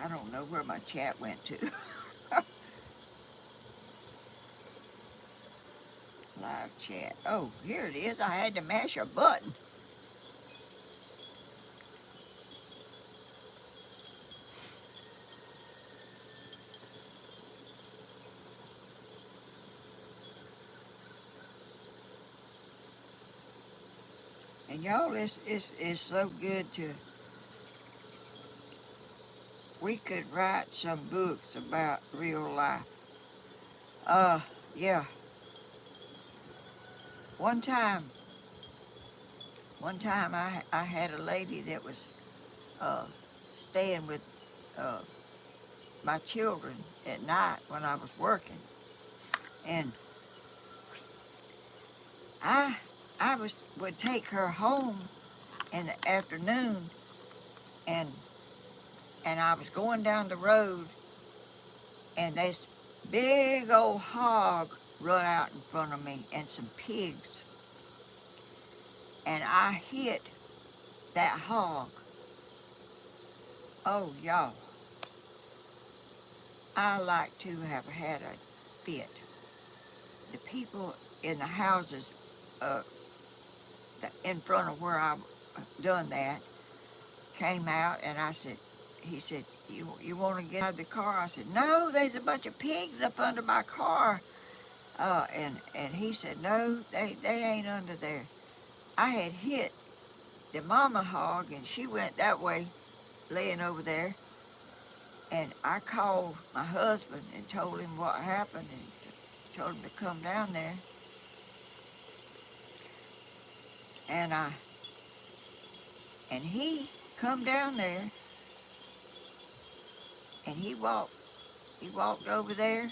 I don't know where my chat went to. Live chat. Oh, here it is. I had to mash a button. And y'all, it's so good to. we could write some books about real life. Yeah. One time, I had a lady that was uh, staying with uh, my children at night when I was working, and I would take her home in the afternoon, and I was going down the road, and this big old hog run out in front of me, and some pigs, and I hit that hog. Oh, y'all, I like to have had a fit. The people in the houses in front of where I done that came out, and he said, you want to get out of the car? I said, no, there's a bunch of pigs up under my car. And he said, no, they ain't under there. I had hit the mama hog, and she went that way, laying over there. And I called my husband and told him what happened, and told him to come down there. And he come down there, and he walked over there,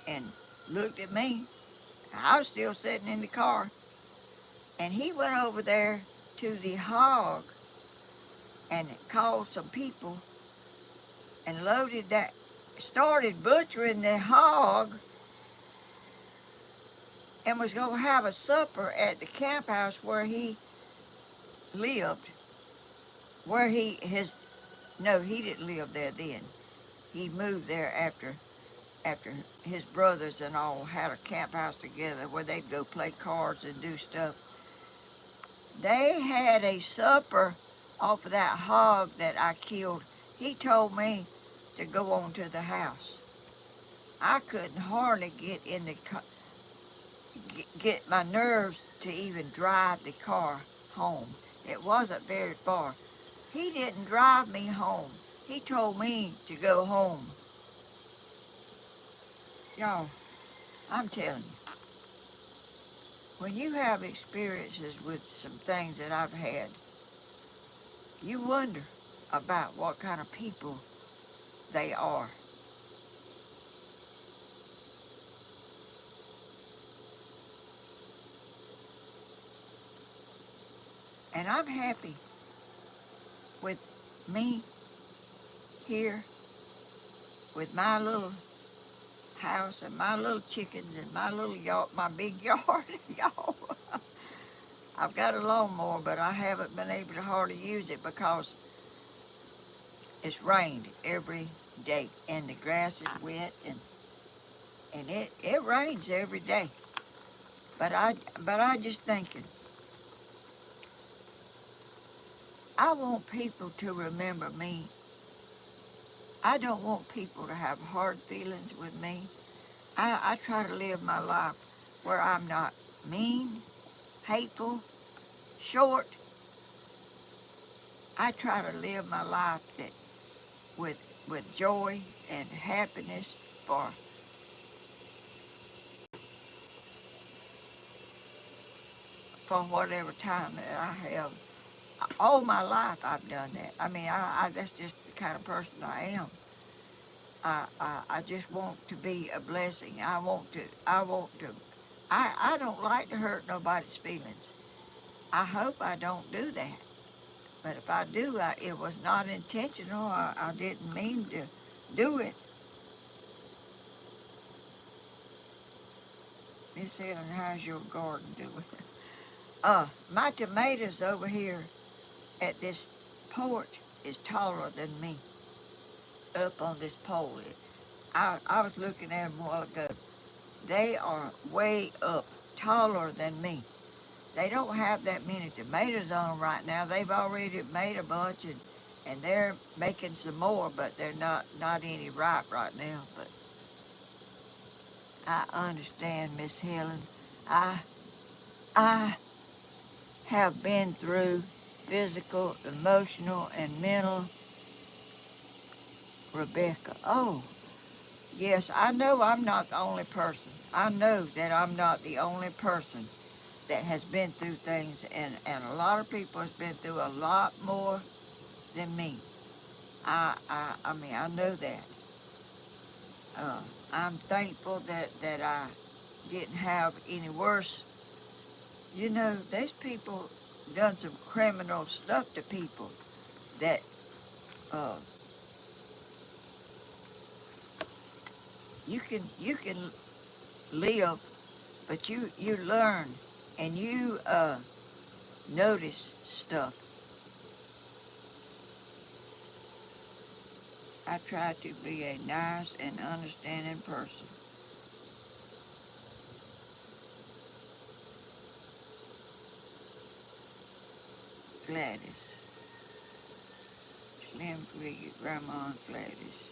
and looked at me. I was still sitting in the car, and he went over there to the hog and called some people and started butchering the hog, and was going to have a supper at the camp house where he lived, where no, he didn't live there then. He moved there after his brothers and all had a camp house together where they'd go play cards and do stuff. They had a supper off of that hog that I killed. He told me to go on to the house. I couldn't hardly get my nerves to even drive the car home. It wasn't very far. He didn't drive me home. He told me to go home. Y'all, I'm telling you, when you have experiences with some things that I've had, you wonder about what kind of people they are. And I'm happy with me here with my little house and my little chickens and my little yard, my big yard, y'all. I've got a lawnmower, but I haven't been able to hardly use it because it's rained every day and the grass is wet, and it rains every day. But I just thinking, I want people to remember me. I don't want people to have hard feelings with me. I try to live my life where I'm not mean, hateful, short. I try to live my life with joy and happiness for whatever time that I have. All my life I've done that. I mean, that's just the kind of person I am. I just want to be a blessing. I don't like to hurt nobody's feelings. I hope I don't do that. But if I do, it was not intentional. I didn't mean to do it. Miss Helen, how's your garden doing? My tomatoes over here at this porch is taller than me, up on this pole. I was looking at them a while ago. They are way up, taller than me. They don't have that many tomatoes on them right now. They've already made a bunch, and they're making some more, but they're not any ripe right now. But I understand, Miss Helen. I I have been through physical, emotional, and mental Rebecca. Oh, yes, I know I'm not the only person. I know that I'm not the only person that has been through things, and a lot of people has been through a lot more than me. I mean, I know that. Uh, I'm thankful that I didn't have any worse. You know, there's people done some criminal stuff to people that uh, you can live, but you learn and you notice stuff. I try to be a nice and understanding person. Gladys, Slim Figure, Grandma Gladys.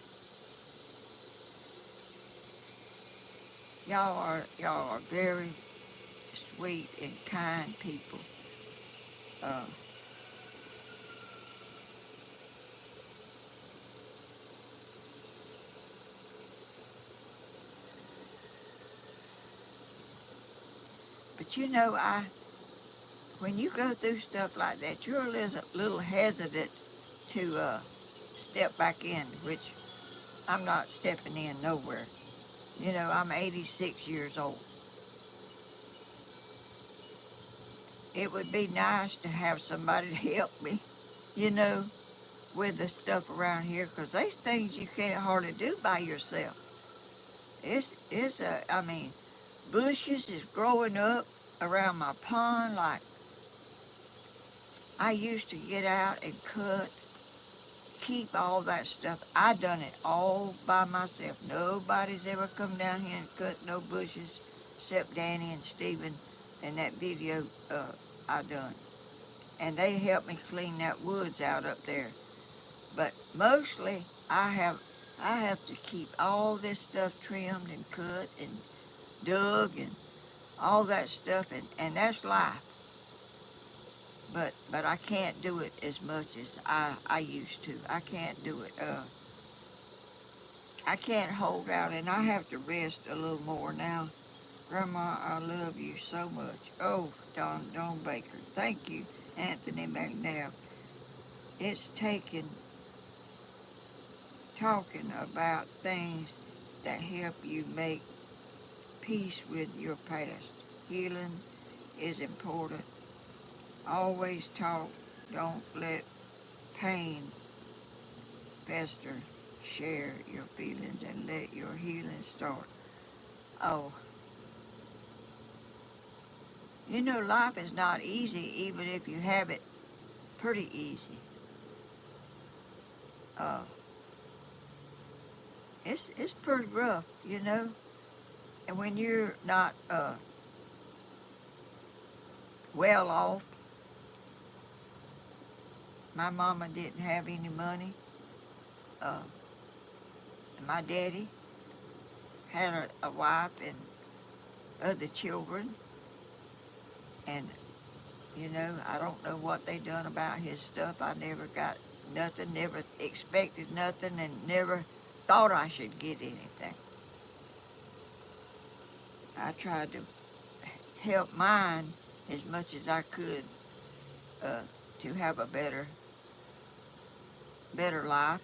Y'all are very sweet and kind people. Uh, but you know, when you go through stuff like that, you're a little hesitant to step back in, which I'm not stepping in nowhere. You know, I'm 86 years old. It would be nice to have somebody to help me, you know, with the stuff around here, because there's things you can't hardly do by yourself. I mean, bushes is growing up around my pond. Like, I used to get out and cut, keep all that stuff. I done it all by myself. Nobody's ever come down here and cut no bushes except Danny and Stephen in that video I done. And they helped me clean that woods out up there. But mostly I have to keep all this stuff trimmed and cut and dug and all that stuff, and that's life. But I can't do it as much as I used to. I can't do it. I can't hold out, and I have to rest a little more now. Grandma, I love you so much. Oh, Don Baker. Thank you, Anthony McNabb. It's taken talking about things that help you make peace with your past. Healing is important. Always talk. Don't let pain fester. Share your feelings and let your healing start. Oh, you know, life is not easy even if you have it pretty easy. Uh, it's pretty rough, you know. And when you're not well off, my mama didn't have any money. Uh, my daddy had a wife and other children, and you know, I don't know what they done about his stuff. I never got nothing, never expected nothing, and never thought I should get anything. I tried to help mine as much as I could uh, to have a better life,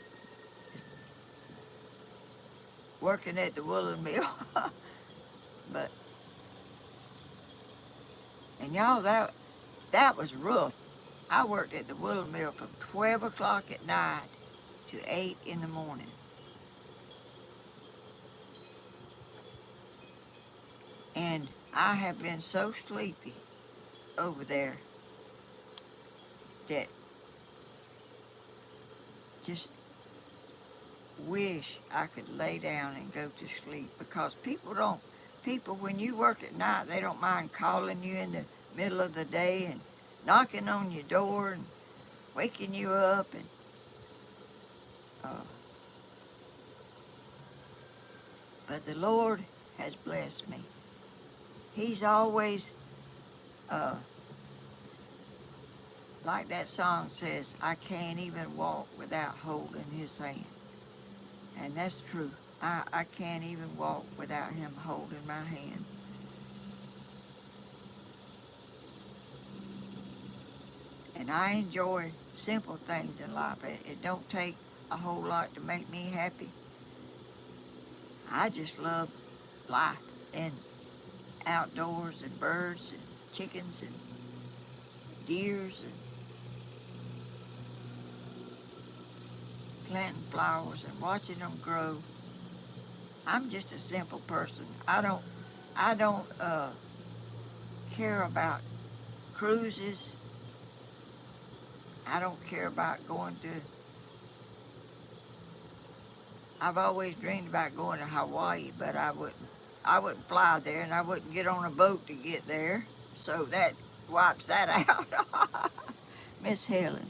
working at the woolen mill. But and y'all, that was rough. I worked at the woolen mill from 12 o'clock at night to 8 in the morning, and I have been so sleepy over there that just wish I could lay down and go to sleep, because people when you work at night, they don't mind calling you in the middle of the day and knocking on your door and waking you up, and uh, but the Lord has blessed me. He's always uh, like that song says, I can't even walk without holding his hand. And that's true. I can't even walk without him holding my hand. And I enjoy simple things in life. It don't take a whole lot to make me happy. I just love life and outdoors and birds and chickens and deers and planting flowers and watching them grow. I'm just a simple person. I don't care about cruises. I don't care about going to. I've always dreamed about going to Hawaii, but I wouldn't fly there, and I wouldn't get on a boat to get there. So that wipes that out. Miss Helen,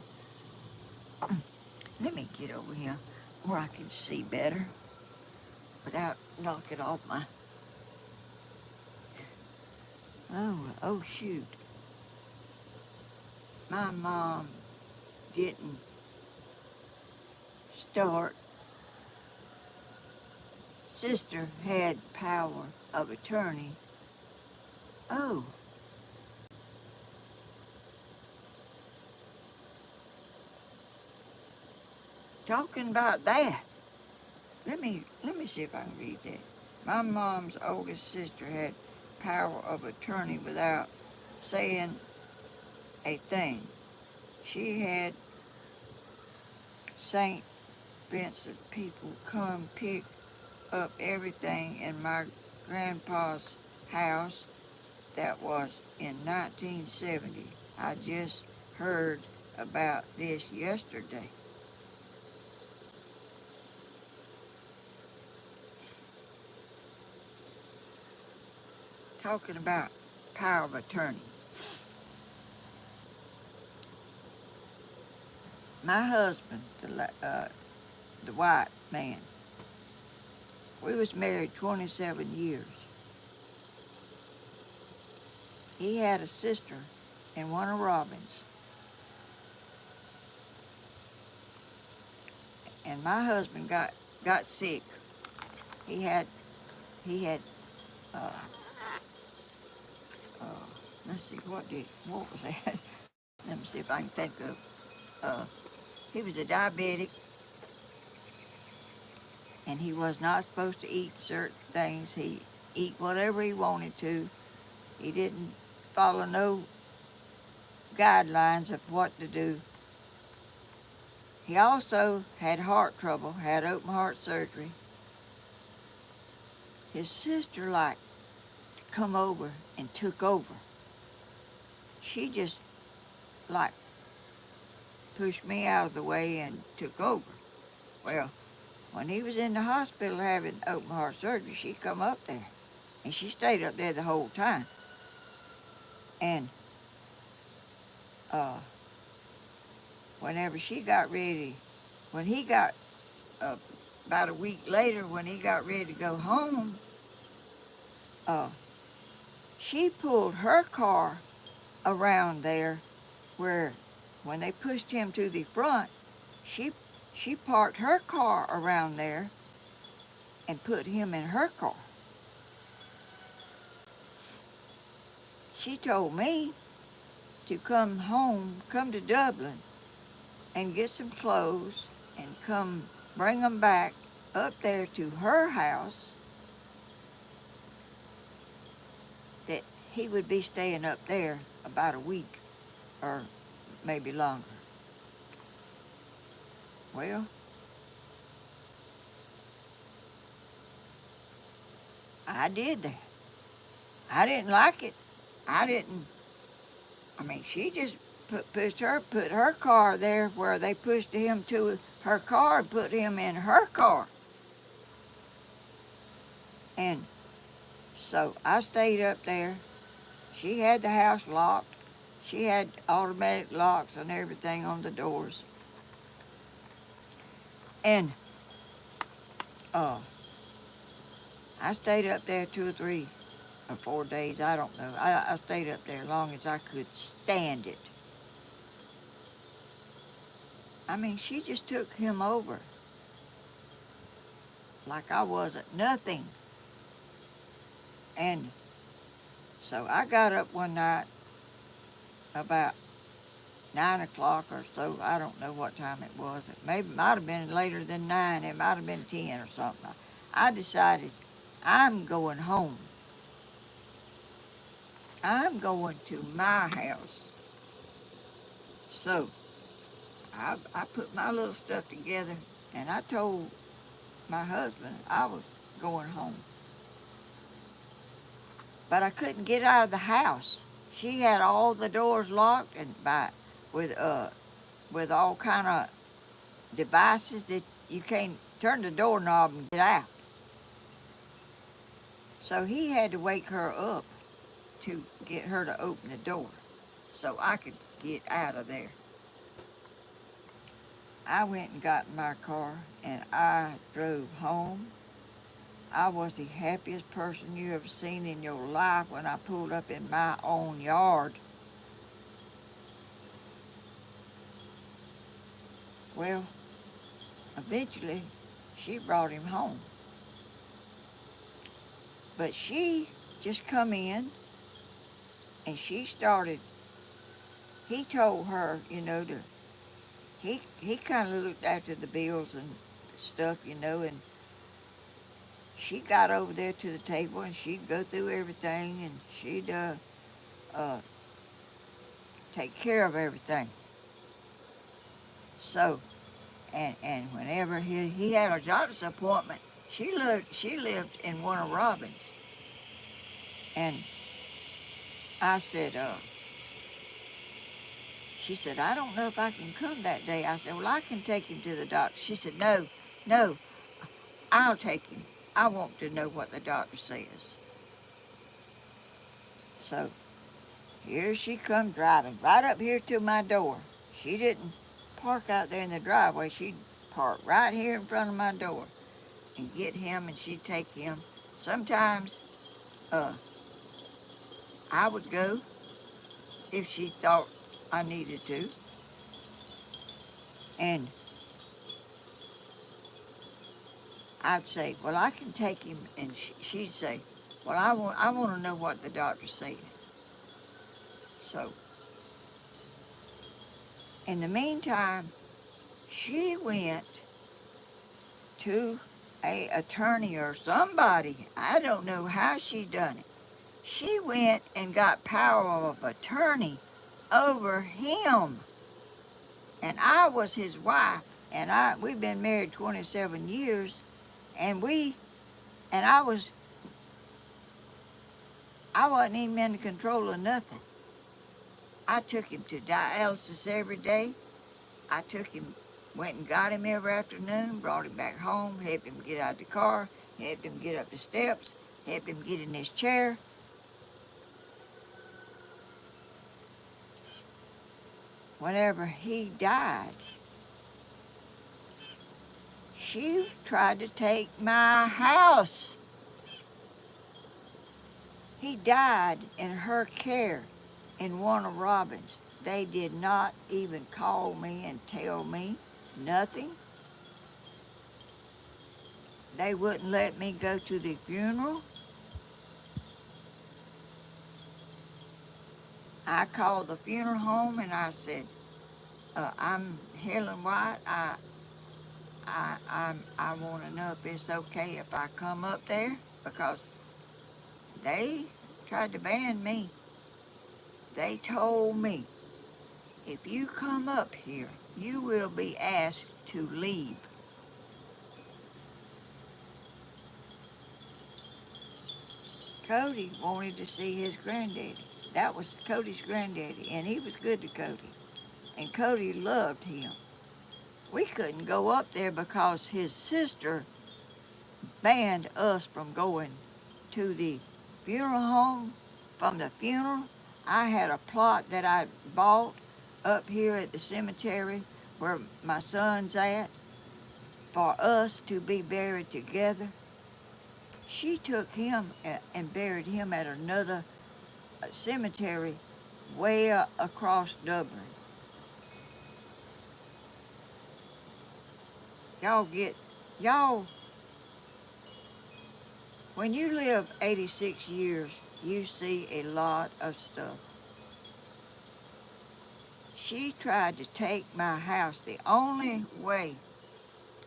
let me get over here where I can see better without knocking off my. Oh shoot! My mom didn't start. Sister had power of attorney. Oh, talking about that. Let me see if I can read that. My mom's oldest sister had power of attorney without saying a thing. She had St. Vincent people come pick up everything in my grandpa's house. That was in 1970. I just heard about this yesterday. Talking about power of attorney. My husband, the white man, we was married 27 years. He had a sister in one of Robin's, and my husband got sick. He had he had uh, uh, let's see what was that? Let me see if I can think of. Uh, he was a diabetic, and he was not supposed to eat certain things. He eat whatever he wanted to. He didn't follow no guidelines of what to do. He also had heart trouble, had open heart surgery. His sister like come over and took over. She just like pushed me out of the way and took over. Well, when he was in the hospital having open heart surgery, she come up there, and she stayed up there the whole time. And uh, whenever she got ready, when he got uh, about a week later, when he got ready to go home, uh, she pulled her car around there where when they pushed him to the front, she she parked her car around there and put him in her car. She told me to come home, come to Dublin and get some clothes and come bring them back up there to her house, that he would be staying up there about a week or maybe longer. Well, I did that. I didn't like it. I didn't. I mean, she just put her car there where they pushed him to her car and put him in her car. And so I stayed up there. She had the house locked. She had automatic locks and everything on the doors. And uh, I stayed up there 2 or 3 or 4 days. I don't know. I stayed up there as long as I could stand it. I mean, she just took him over. like I wasn't nothing. And so I got up one night about 9 o'clock or so. I don't know what time it was. It maybe might have been later than 9. It might have been 10 or something. I decided I'm going home. I'm going to my house. So I put my little stuff together and I told my husband I was going home. But I couldn't get out of the house. She had all the doors locked and with uh with all kind of devices that you can't turn the doorknob and get out. So he had to wake her up to get her to open the door so I could get out of there. I went and got in my car and I drove home. I was the happiest person you ever seen in your life when I pulled up in my own yard. Well, eventually she brought him home. But she just come in and she started, he told her, he kind of looked after the bills and stuff, and she got over there to the table and she'd go through everything and she'd uh, take care of everything. So, and whenever he had a doctor's appointment, she lived in one of Robin's. And I said, she said, I don't know if I can come that day. I said, well, I can take him to the doctor. She said, no, no, I'll take him. I want to know what the doctor says. So here she come driving right up here to my door. She didn't park out there in the driveway. She'd park right here in front of my door and get him, and she'd take him. Sometimes uh, I would go if she thought I needed to. And I'd say, well, I can take him. And she'd say, well, I want to know what the doctor said. So in the meantime, she went to a attorney or somebody. I don't know how she done it. She went and got power of attorney over him. And I was his wife, and we've been married 27 years, and I wasn't even in control of nothing. I took him to dialysis every day. I took him, went and got him every afternoon, brought him back home, helped him get out of the car, helped him get up the steps, helped him get in his chair. Whenever he died, she tried to take my house. He died in her care in one of Robin's. They did not even call me and tell me nothing. They wouldn't let me go to the funeral. I called the funeral home and I said, I'm Helen Wyatt. I want to know if it's okay if I come up there because they tried to ban me. They told me, if you come up here, you will be asked to leave. Cody wanted to see his granddaddy. That was Cody's granddaddy, and he was good to Cody. And Cody loved him. We couldn't go up there because his sister banned us from going to the funeral home. From the funeral, I had a plot that I bought up here at the cemetery where my son's at for us to be buried together. She took him and buried him at another cemetery way across Dublin. Y'all When you live 86 years, you see a lot of stuff. She tried to take my house the only way,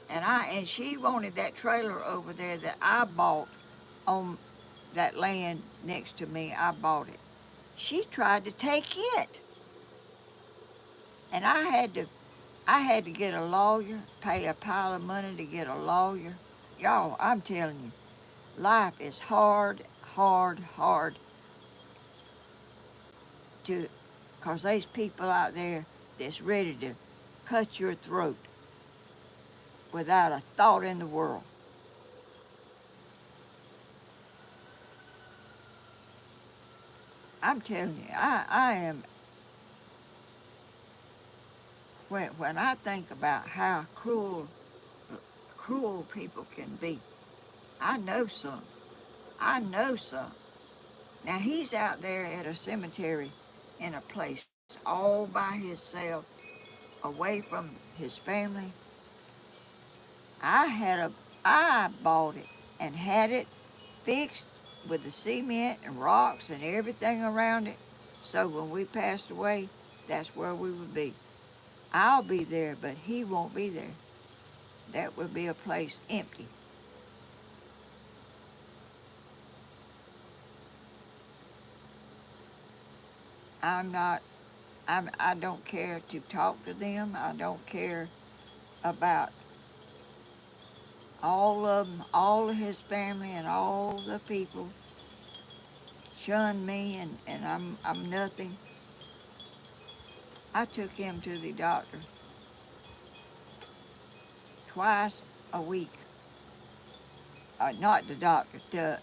and she wanted that trailer over there that I bought on that land next to me. I bought it. She tried to take it, and I had to get a lawyer, pay a pile of money to get a lawyer. Y'all, I'm telling you, life is hard, hard, hard to, cause there's people out there that's ready to cut your throat without a thought in the world. I'm telling you, I am, when I think about how cruel people can be, I know some. I know some. Now he's out there at a cemetery in a place all by himself, away from his family. I had a, I bought it and had it fixed with the cement and rocks and everything around it. So when we passed away, that's where we would be. I'll be there, but he won't be there. That would be a place empty. I'm not, I don't care to talk to them. I don't care about all of them, all of his family and all the people shun me and I'm nothing. I took him to the doctor twice a week. Not the doctor, the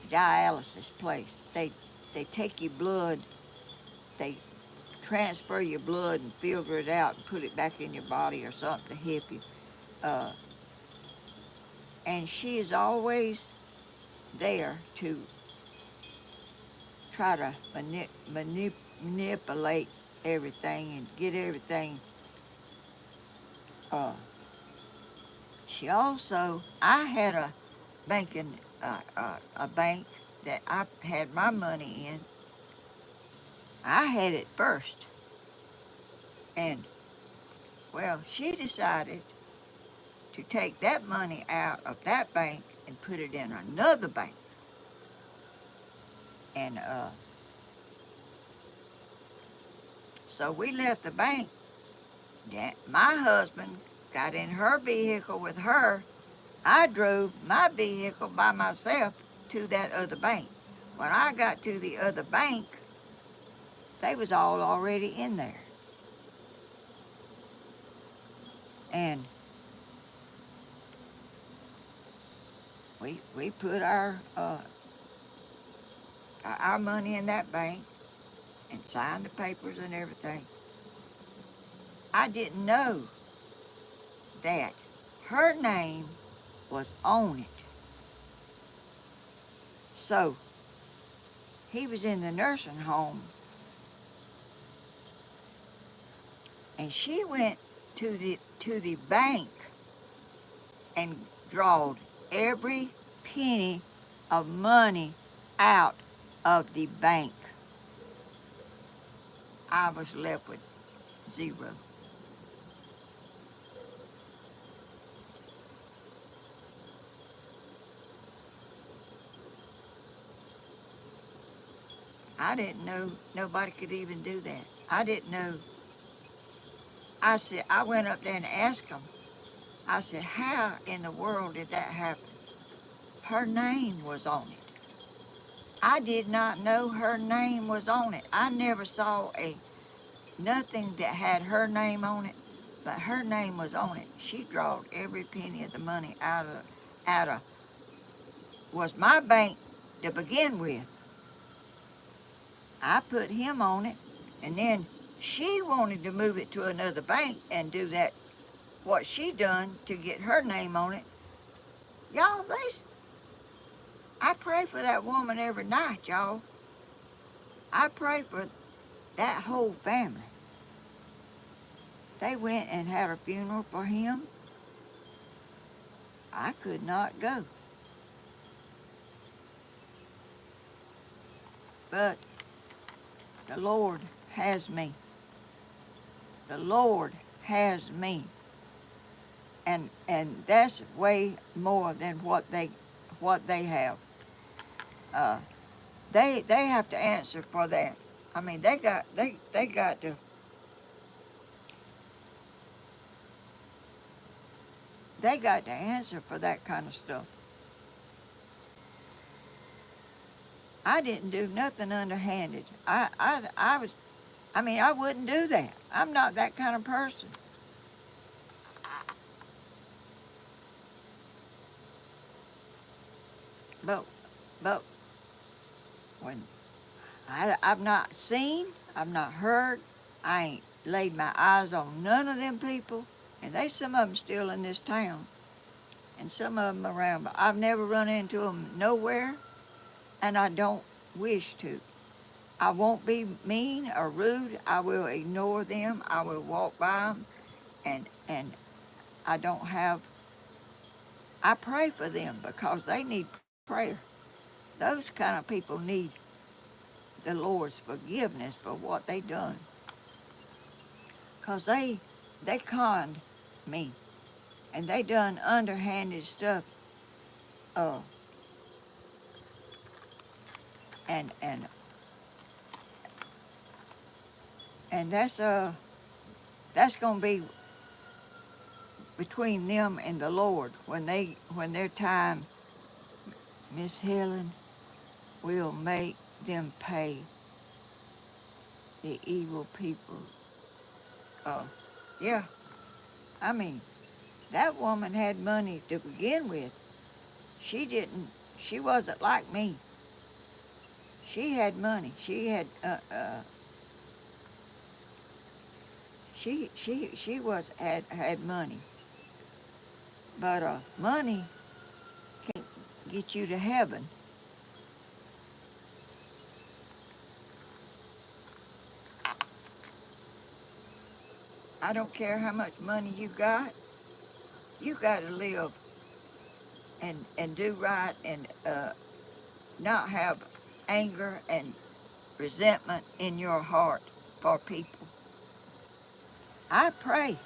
dialysis place. They take your blood, they transfer your blood and filter it out and put it back in your body or something to help you. Uh, and she is always there to try to manipulate everything and get everything. Uh, she also, I had a banking, a bank that I had my money in. I had it first, and well, she decided to take that money out of that bank and put it in another bank. And so we left the bank. My husband got in her vehicle with her. I drove my vehicle by myself to that other bank. When I got to the other bank, they was all already in there. And we put our money in that bank and signed the papers and everything. I didn't know that her name was on it. So he was in the nursing home, and she went to the bank and drawed every penny of money out of the bank. I was left with zero. I didn't know nobody could even do that. I didn't know. I went up there and asked them. I said, how in the world did that happen? Her name was on it. I did not know her name was on it. I never saw nothing that had her name on it, but her name was on it. She drawed every penny of the money out of was my bank to begin with. I put him on it, and then she wanted to move it to another bank and do that what she done to get her name on it. Y'all, I pray for that woman every night, y'all. I pray for that whole family. They went and had a funeral for him. I could not go. But the Lord has me. The Lord has me. And that's way more than what they have. Uh, they have to answer for that. I mean, they got to answer for that kind of stuff. I didn't do nothing underhanded. I wouldn't do that. I'm not that kind of person. But but when I've not seen, I've not heard, I ain't laid my eyes on none of them people, and they some of them still in this town, and some of them around. But I've never run into them nowhere, and I don't wish to. I won't be mean or rude. I will ignore them. I will walk by them, and I don't have. I pray for them because they need prayer. Those kind of people need the Lord's forgiveness for what they done, cause they conned me, and they done underhanded stuff. Uh, and and and that's gonna be between them and the Lord when their time. Miss Helen will make them pay the evil people. Uh, yeah, I mean that woman had money to begin with. She didn't. She wasn't like me. She had money. She was had money, but money can't get you to heaven. I don't care how much money you got to live and do right and not have anger and resentment in your heart for people. I pray.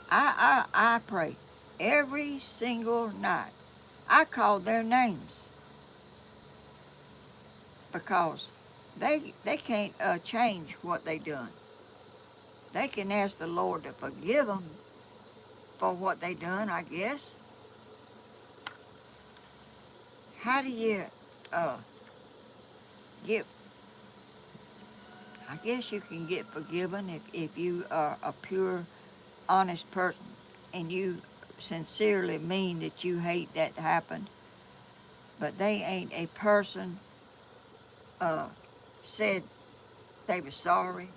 I pray every single night. I call their names because they can't change what they done. They can ask the Lord to forgive them for what they done, I guess. How do you uh, get? I guess you can get forgiven if you are a pure, honest person and you sincerely mean that you hate that happened. But they ain't a person uh, said they were sorry.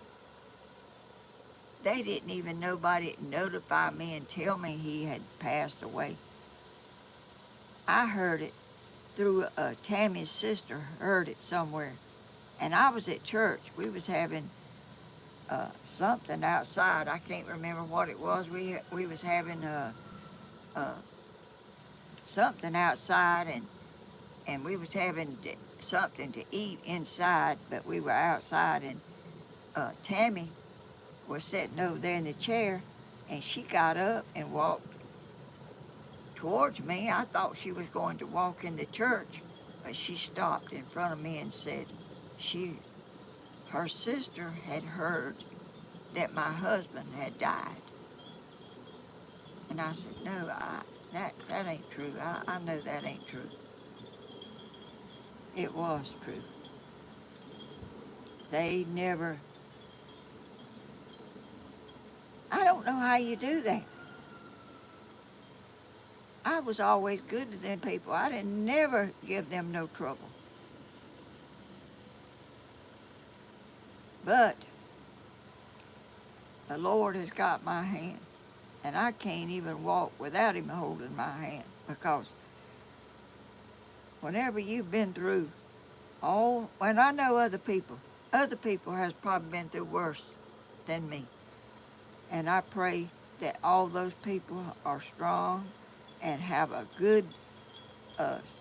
They didn't even nobody notify me and tell me he had passed away. I heard it through Tammy's sister heard it somewhere, and I was at church. We was having uh, something outside. I can't remember what it was. We was having uh, something outside, and we was having something to eat inside, but we were outside, and Tammy was sitting over there in the chair, and she got up and walked towards me. I thought she was going to walk in the church, but she stopped in front of me and said she her sister had heard that my husband had died. And I said, no, that ain't true. I know that ain't true. It was true. They never, I don't know how you do that. I was always good to them people. I didn't never give them no trouble. But the Lord has got my hand, and I can't even walk without him holding my hand, because whenever you've been through when I know other people has probably been through worse than me. And I pray that all those people are strong and have a good,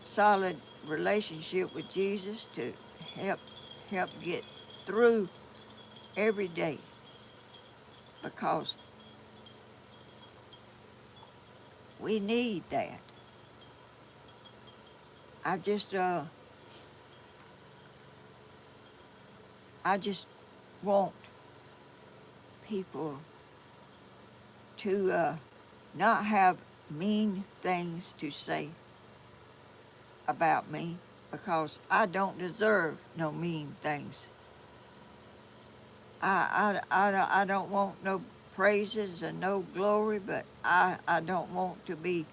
solid relationship with Jesus to help help get through every day, because we need that. I just uh I just want people to not have mean things to say about me, because I don't deserve no mean things. I don't want no praises and no glory, but I don't want to be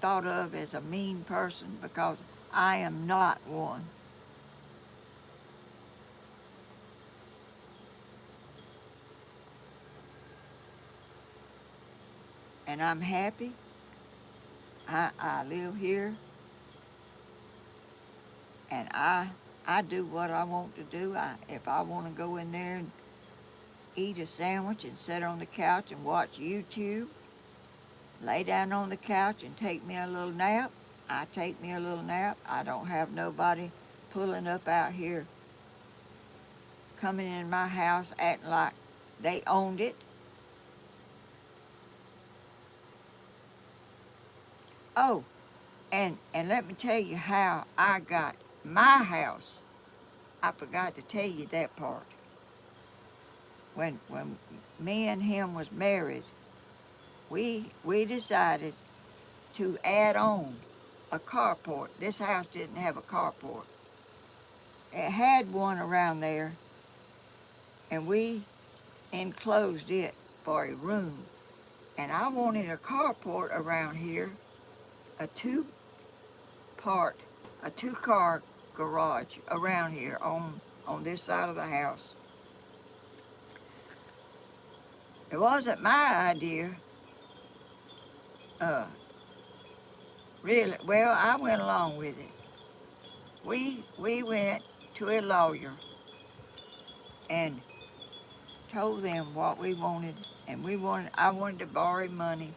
thought of as a mean person, because I am not one. And I'm happy. I live here, and I do what I want to do. If I want to go in there and eat a sandwich and sit on the couch and watch YouTube, lay down on the couch and take me a little nap, I take me a little nap. I don't have nobody pulling up out here, coming in my house acting like they owned it. Oh, and let me tell you how I got my house. I forgot to tell you that part. When me and him was married, we decided to add on a carport. This house didn't have a carport. It had one around there, and we enclosed it for a room. And I wanted a carport around here, a part, a two-car garage around here on this side of the house. It wasn't my idea, uh, really. Well, I went along with it. We went to a lawyer and told them what we wanted, and I wanted to borrow money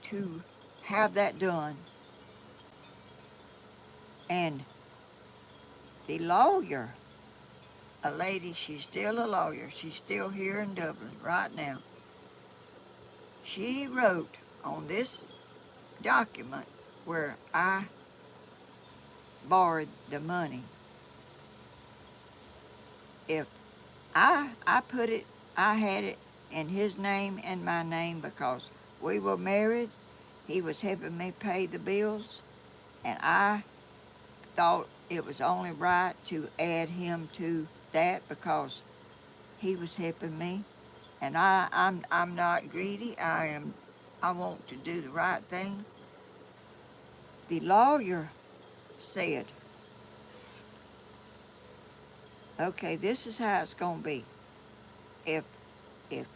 to have that done. And the lawyer, a lady, she's still a lawyer. She's still here in Dublin right now. She wrote on this document where I borrowed the money. If I put it, I had it in his name and my name, because we were married. He was helping me pay the bills, and I thought it was only right to add him to that, because he was helping me. And I'm not greedy. I want to do the right thing. The lawyer said, "Okay, this is how it's gonna be. If if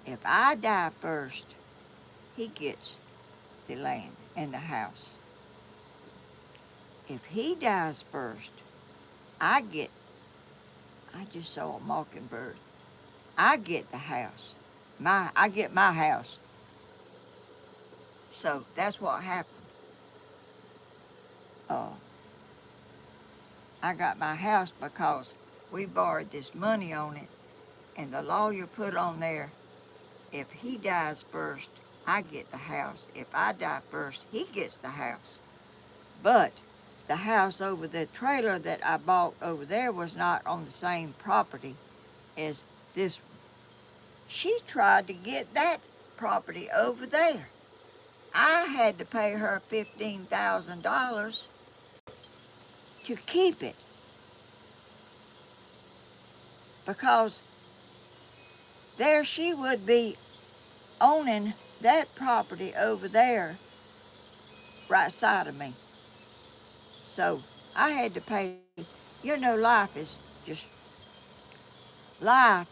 if I die first, he gets the land and the house. If he dies first, I get." I just saw a mockingbird. "I get the house. I get my house." So that's what happened. Uh, I got my house because we borrowed this money on it, and the lawyer put on there, if he dies first, I get the house. If I die first, he gets the house. But the house over the trailer that I bought over there was not on the same property as this one. She tried to get that property over there. I had to pay her $15,000 to keep it, because there she would be owning that property over there right side of me. So I had to pay. Life is just, life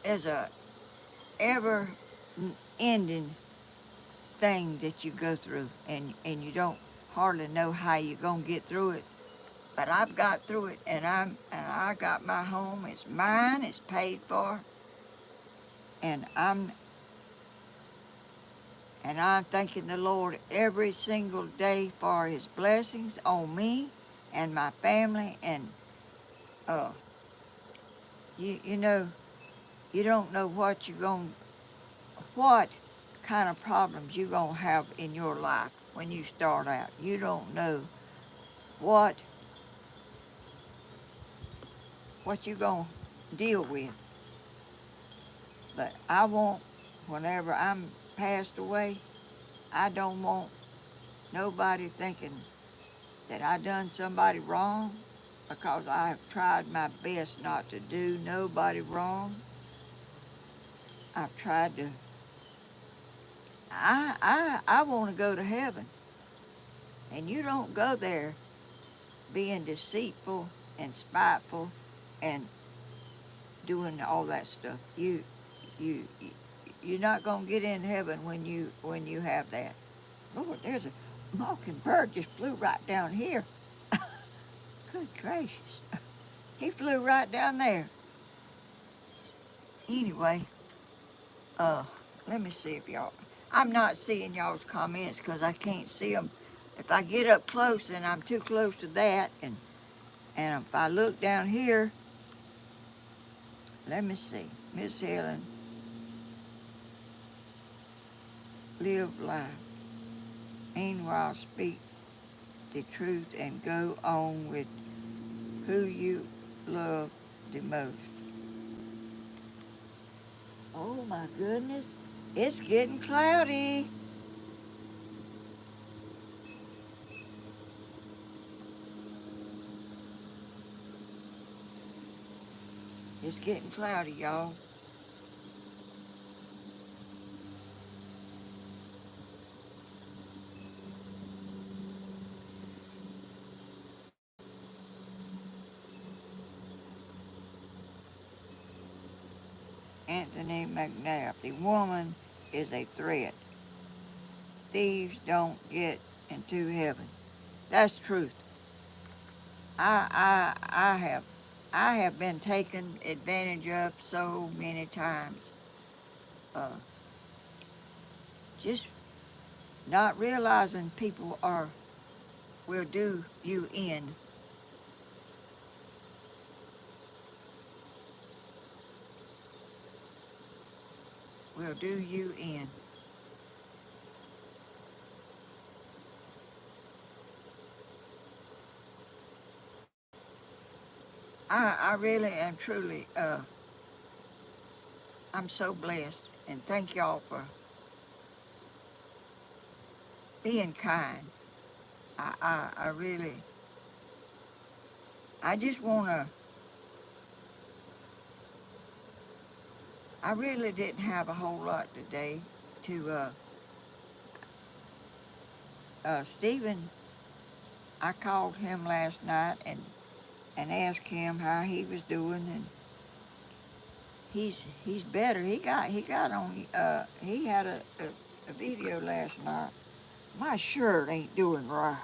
is a ever ending thing that you go through, and you don't hardly know how you're gonna get through it. But I've got through it, and I got my home. It's mine. It's paid for, and I'm thanking the Lord every single day for His blessings on me and my family, and uh, you know, you don't know what kind of problems you're going to have in your life when you start out. You don't know what you're going to deal with. But I want, whenever I'm passed away, I don't want nobody thinking that I done somebody wrong, because I have tried my best not to do nobody wrong. I've tried to, I want to go to heaven. And you don't go there being deceitful and spiteful and doing all that stuff. You, you're not gonna get in heaven when you have that. Lord, there's a mockingbird just flew right down here. Good gracious, he flew right down there. Anyway, uh, let me see if y'all. I'm not seeing y'all's comments because I can't see them. If I get up close, then I'm too close to that, and if I look down here, let me see. Miss Helen, live life. Meanwhile, speak the truth and go on with who you love the most. Oh my goodness, it's getting cloudy. It's getting cloudy, y'all. Anthony McNabb, the woman is a threat. Thieves don't get into heaven. That's truth. I have been taken advantage of so many times. Uh, just not realizing people will do you in. Will do you in. I really am truly, I'm so blessed, and thank y'all for being kind. I really, I just want to, I really didn't have a whole lot today to, Stephen, I called him last night and asked him how he was doing, and he's better. He got on, he had a video last night. My shirt ain't doing right.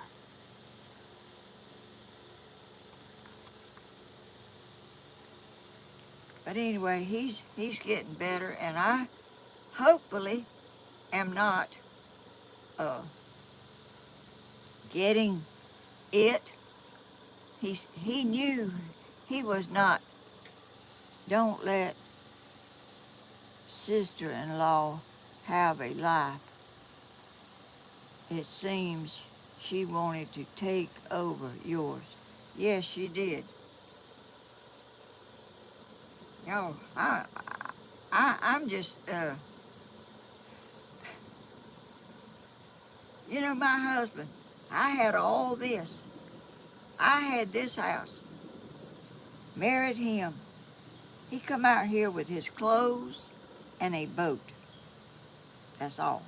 But anyway, he's getting better, and I hopefully am not uh, getting it. He knew he was not. Don't let sister-in-law have a life. It seems she wanted to take over yours. Yes, she did. No, I'm just, my husband. I had all this. I had this house. Married him. He come out here with his clothes and a boat. That's all.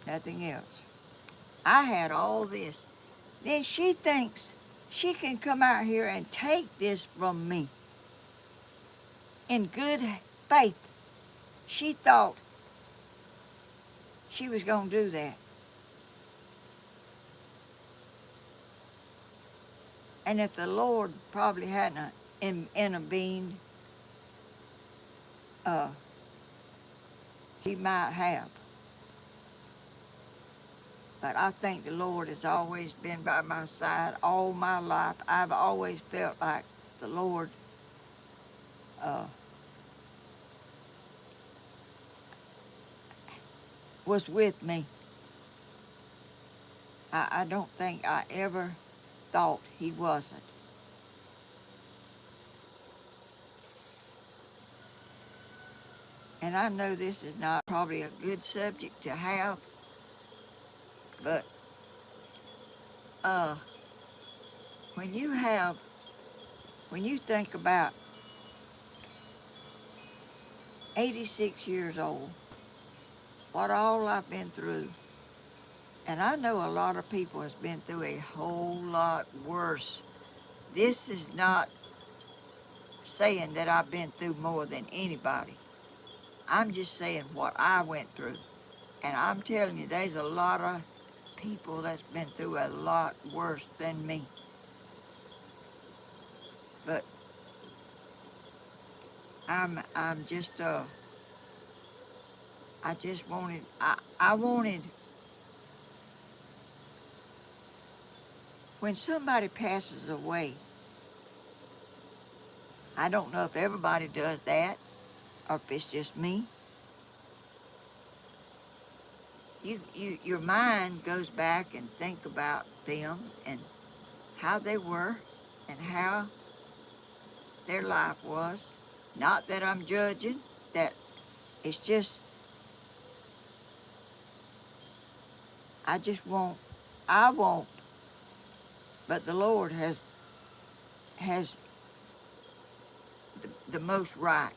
Nothing else. I had all this. Then she thinks she can come out here and take this from me. In good faith, she thought she was going to do that. And if the Lord probably hadn't intervened, uh, he might have. But I think the Lord has always been by my side all my life. I've always felt like the Lord uh, was with me. I don't think I ever thought he wasn't. And I know this is not probably a good subject to have, but uh, when you have, when you think about 86 years old, what all I've been through, and I know a lot of people has been through a whole lot worse. This is not saying that I've been through more than anybody. I'm just saying what I went through. And I'm telling you, there's a lot of people that's been through a lot worse than me. But I'm just I just wanted I wanted when somebody passes away, I don't know if everybody does that or if it's just me. Your mind goes back and think about them and how they were and how their life was. Not that I'm judging, that it's just I just want I want, but the Lord has the most right.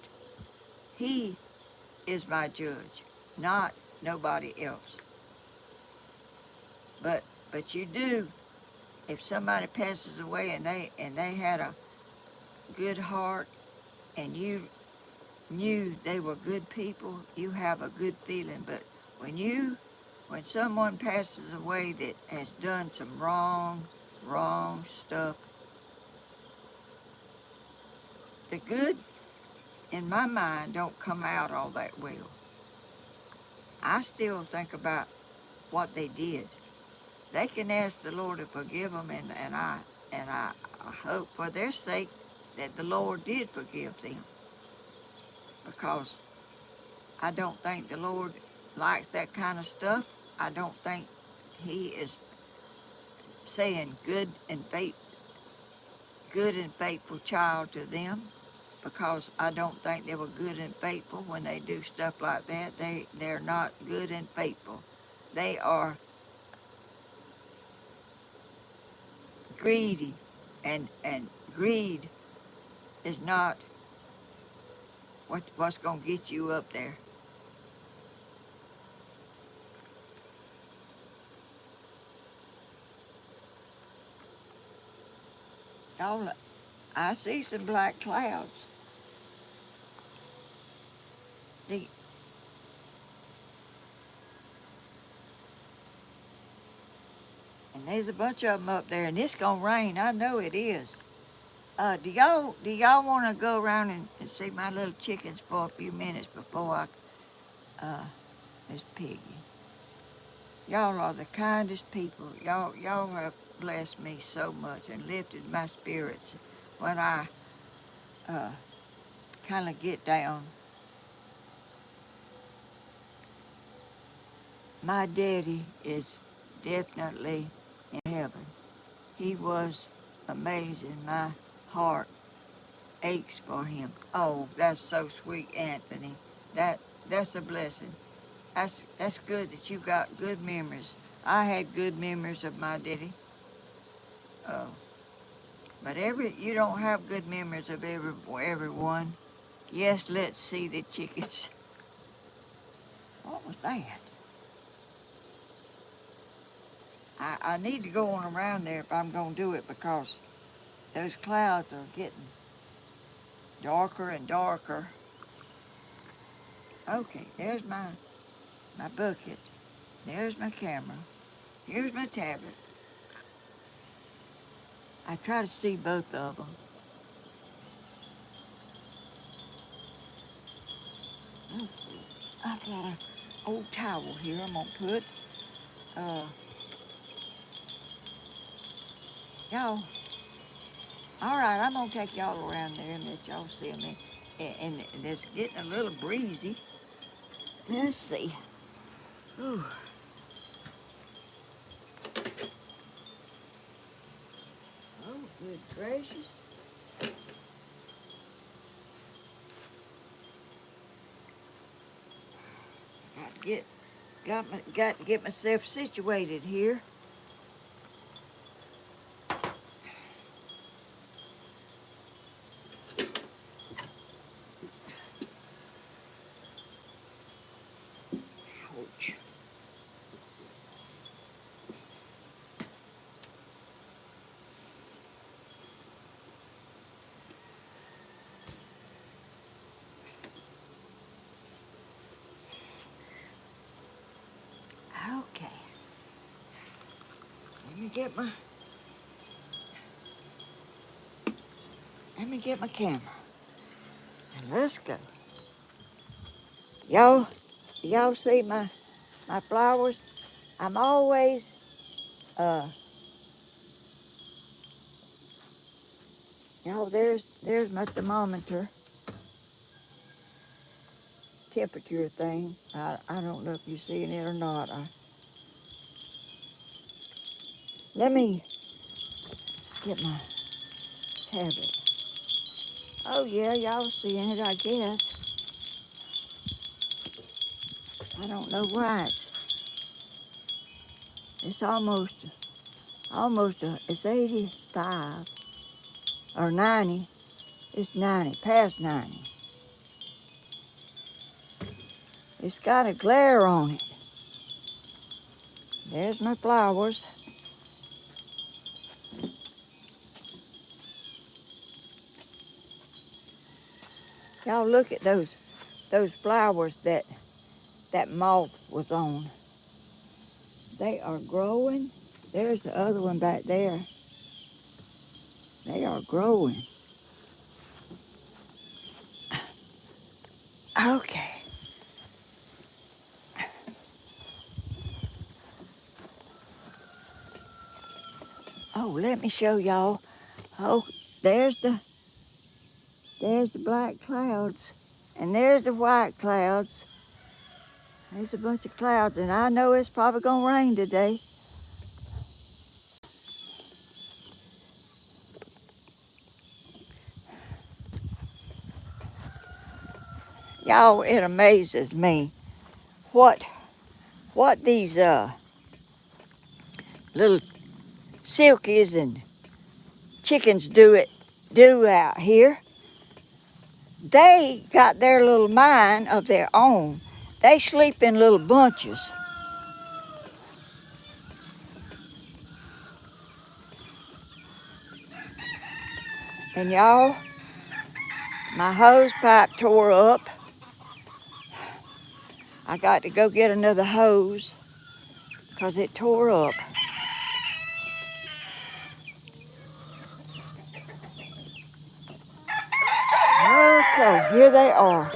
He is my judge, not nobody else. But you do, if somebody passes away and they had a good heart and you knew they were good people, you have a good feeling. But when someone passes away that has done some wrong stuff, the good in my mind don't come out all that well. I still think about what they did. They can ask the Lord to forgive them, and I hope for their sake that the Lord did forgive them, because I don't think the Lord likes that kind of stuff. I don't think He is saying good and faithful child to them, because I don't think they were good and faithful when they do stuff like that. They're not good and faithful. They are greedy, and greed is not what's going to get you up there. Y'all, I see some black clouds. The, and there's a bunch of them up there, and it's gonna rain. I know it is. Do y'all want to go around and see my little chickens for a few minutes before this piggy? Y'all are the kindest people. Y'all have blessed me so much and lifted my spirits when I uh, kind of get down. My daddy is definitely in heaven. He was amazing. My heart aches for him. Oh, that's so sweet, Anthony. That's a blessing. That's good that you got good memories. I had good memories of my daddy. Oh, but you don't have good memories of everyone. Yes, let's see the chickens. What was that? I need to go on around there if I'm gonna do it, because those clouds are getting darker and darker. Okay, there's my bucket. There's my camera. Here's my tablet. I try to see both of them. Let's see. I've got an old towel here I'm going to put. Y'all, all right, I'm gonna take y'all around there and let y'all see me. And it's getting a little breezy. Let's see. Ooh. Oh, good gracious. Got to get myself situated here. Ouch. Okay. Let me get my camera. And let's go. Y'all see my flowers? I'm always y'all there's my thermometer temperature thing. I don't know if you're seeing it or not. Let me get my tablet. Oh yeah, y'all seeing it, I guess. I don't know why it's almost it's 85 or 90. It's 90, past 90. It's got a glare on it. There's my flowers. Y'all look at those flowers that moth was on. They are growing. There's the other one back there. They are growing. Okay. Oh, let me show y'all. Oh, there's the black clouds, and there's the white clouds. There's a bunch of clouds, and I know it's probably gonna rain today. Y'all, it amazes me what these little silkies and chickens do out here. They got their little mind of their own. They sleep in little bunches. And y'all, my hose pipe tore up. I got to go get another hose because it tore up. Okay, here they are.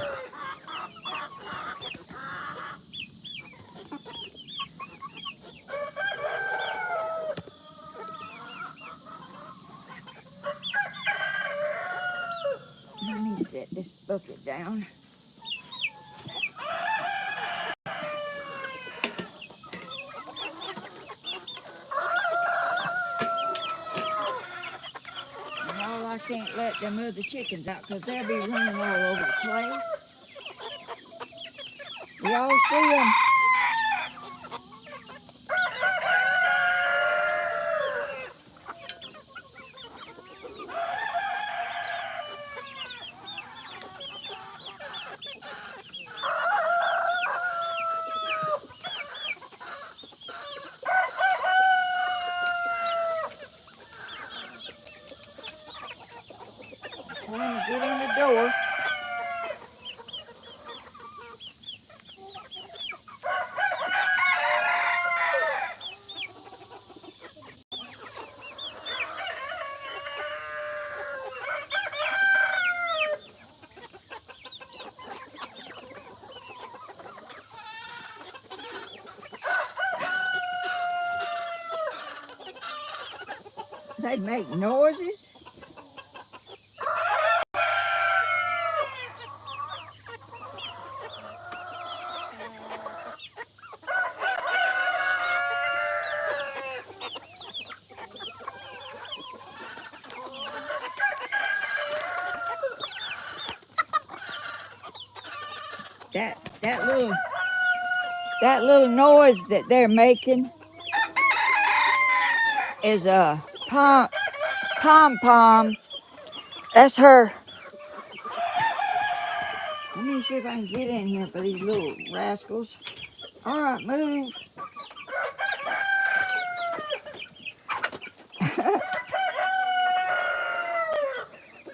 Let me set this bucket down. And y'all, I can't let them other chickens out because they'll be running all over the place. Y'all see them? Trying to get in the door. They make noises. That little noise that they're making is a pom pom. That's her. Let me see if I can get in here for these little rascals. All right, move.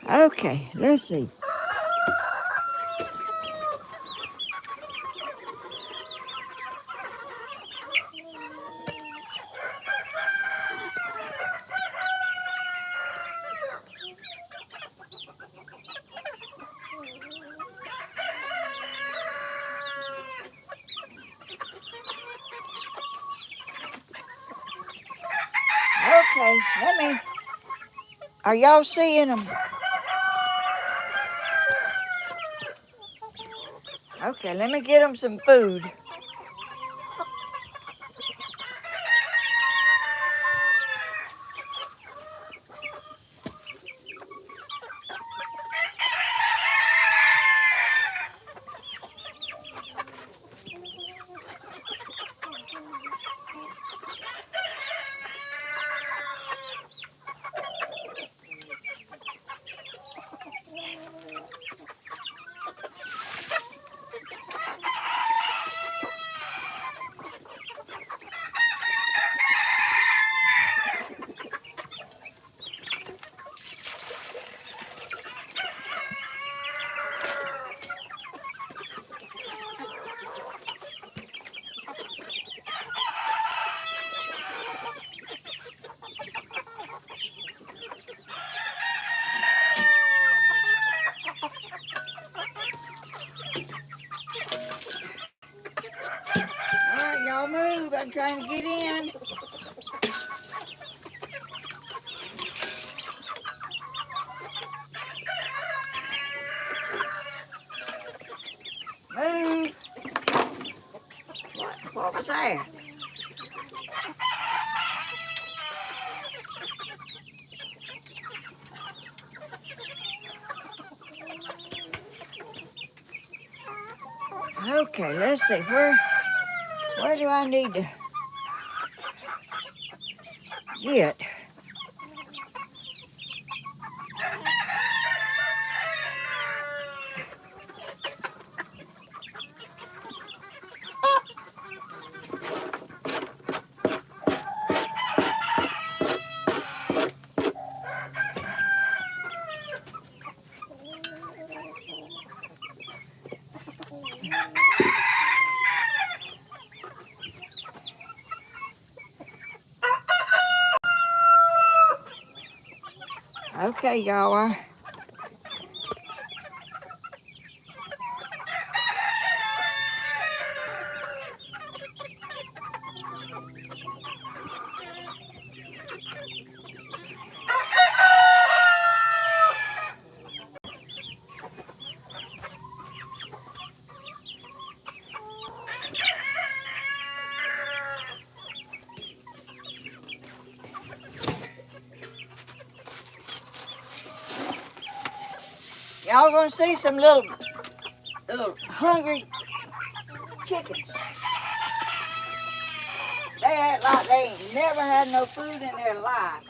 Okay, let's see. Okay, let me. Are y'all seeing them? Okay, let me get them some food. All right, y'all move. I'm trying to get in. Move. What was that? Okay, let's see. Where do I need to get? Okay, y'all. Y'all gonna see some little hungry chickens. They act like they ain't never had no food in their life.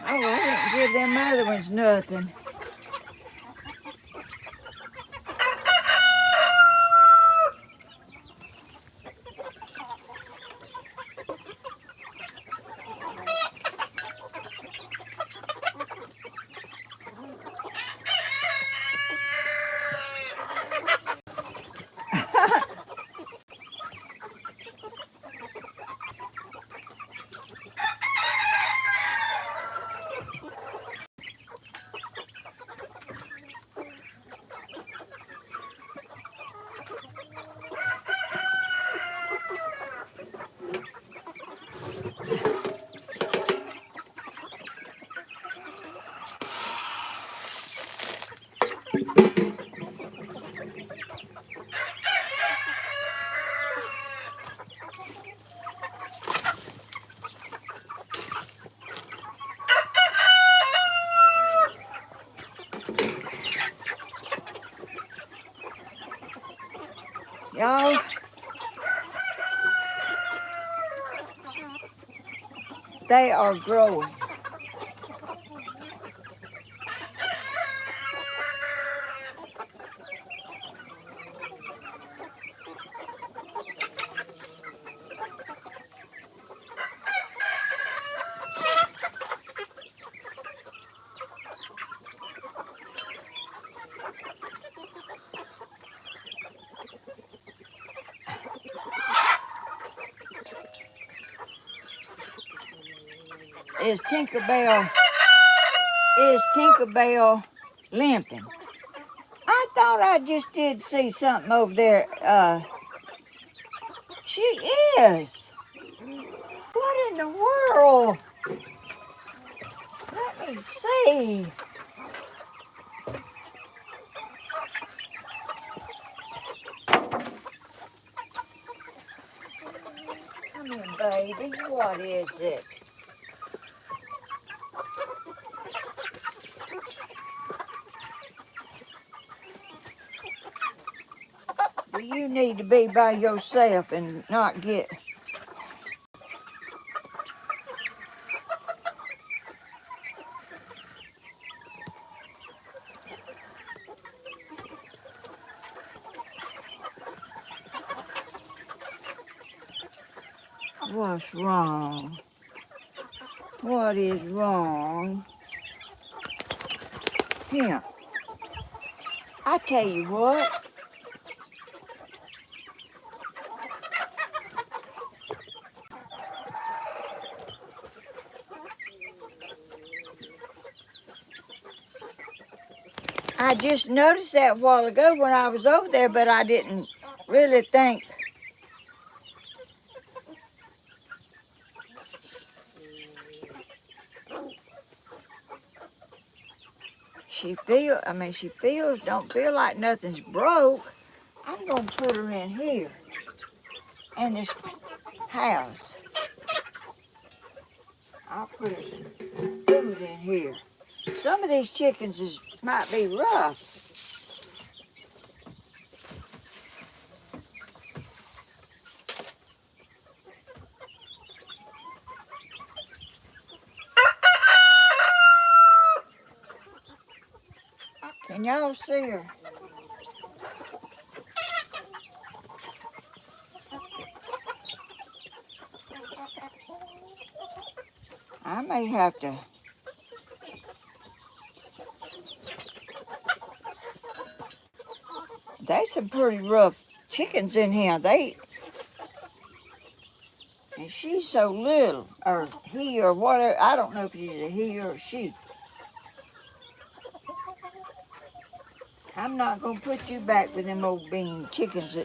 Oh, I didn't give them other ones nothing. Y'all, they are growing. Is Tinkerbell limping? I thought I just did see something over there. She is. What in the world? Let me see. Come here, baby. What is it? Do you need to be by yourself and not get... What's wrong? What is wrong? Here, I tell you what. I just noticed that a while ago when I was over there, but I didn't really think. She don't feel like nothing's broke. I'm gonna put her in here, in this house. I'll put her some food in here. Some of these chickens might be rough. Can y'all see her? I may have to. There's some pretty rough chickens in here. And she's so little, or he, or whatever. I don't know if she's a he or a she. I'm not gonna put you back with them old bean chickens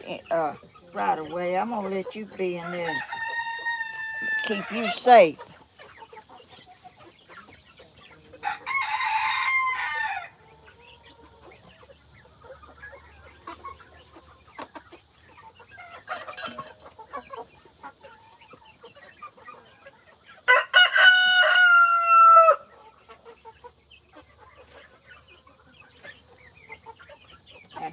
right away. I'm gonna let you be in there and keep you safe.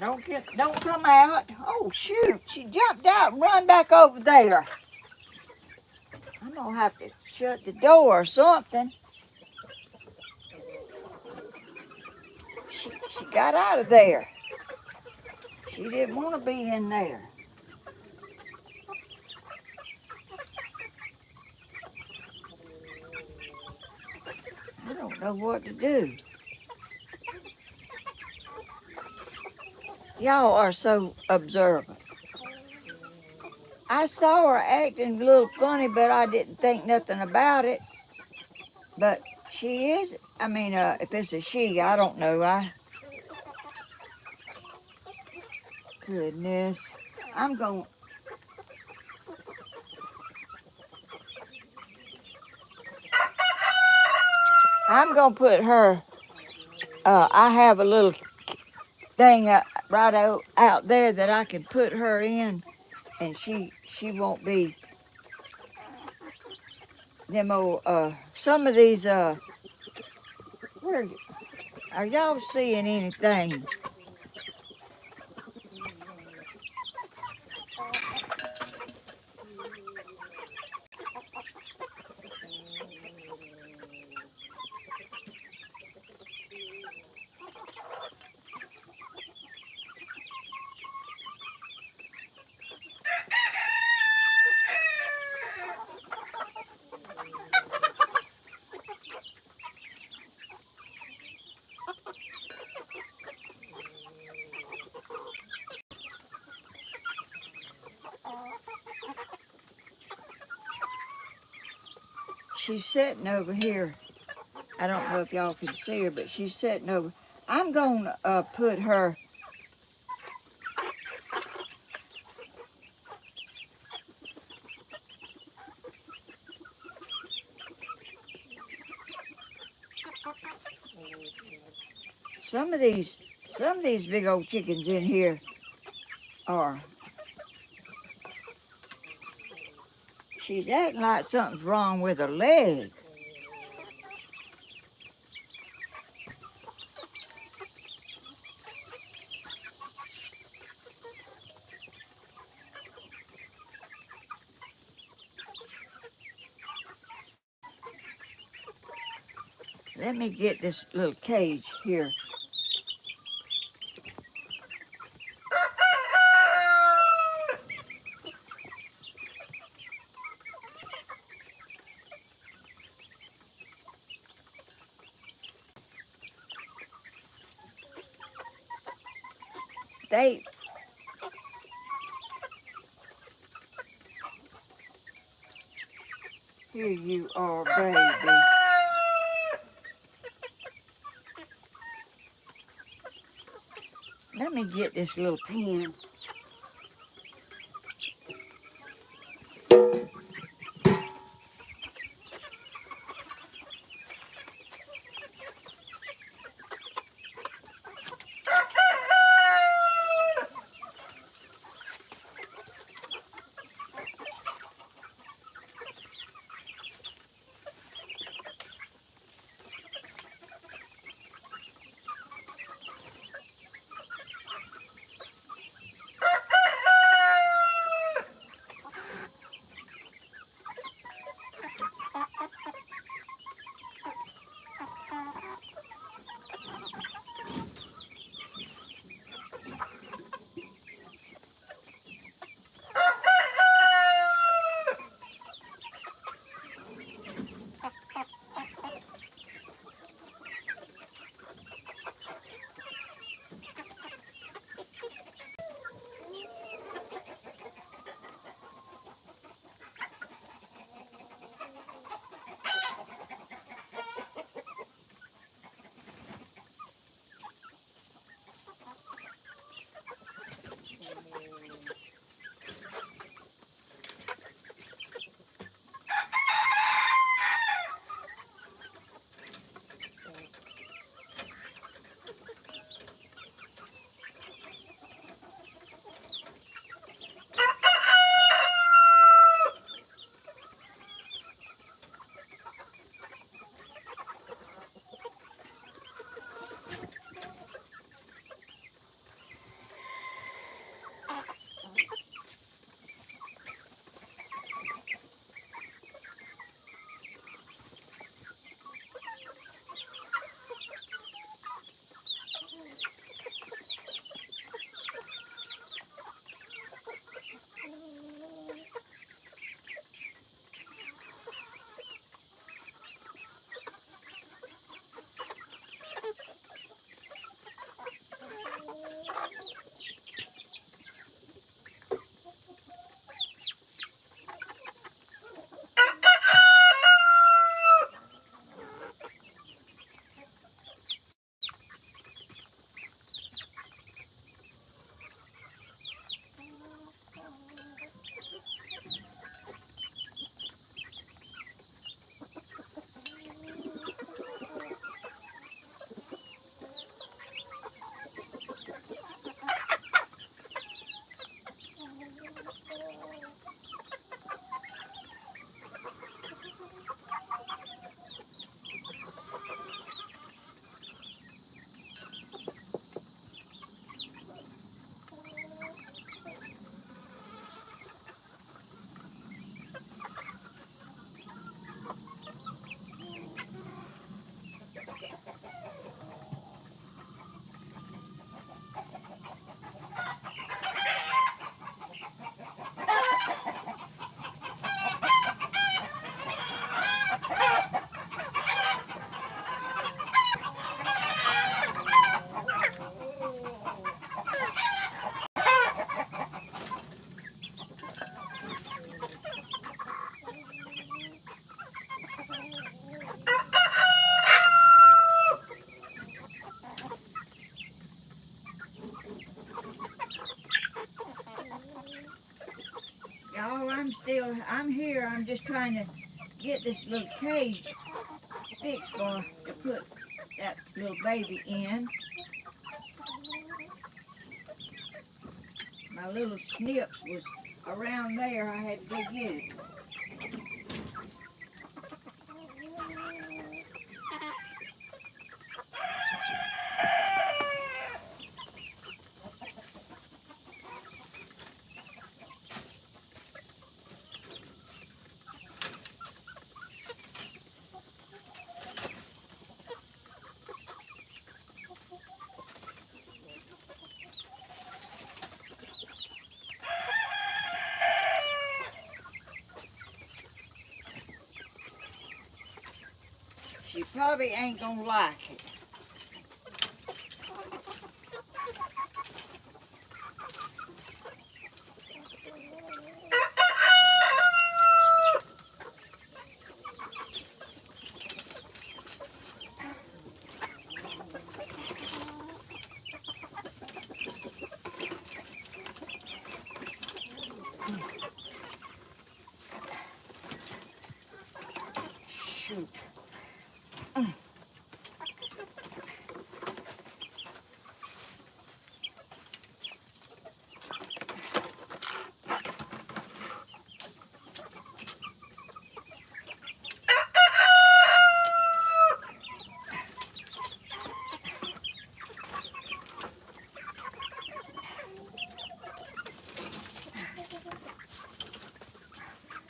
Now don't come out. Oh shoot, she jumped out and run back over there. I'm gonna have to shut the door or something. She got out of there. She didn't want to be in there. I don't know what to do. Y'all are so observant. I saw her acting a little funny, but I didn't think nothing about it. But she is, if it's a she, I don't know. Goodness. I'm gonna put her, I have a little thing right out there that I can put her in, and she won't be them old some of these where are y'all seeing anything? She's sitting over here. I don't know if y'all can see her, but she's sitting over. I'm gonna put her. Some of these big old chickens in here are. She's acting like something's wrong with her leg. Let me get this little cage here. They Here you are, baby. Let me get this little pen. I'm just trying to get this little cage fixed for to put that little baby in. My little snips was around there. I had to go get it. She probably ain't gonna like it. Shoot.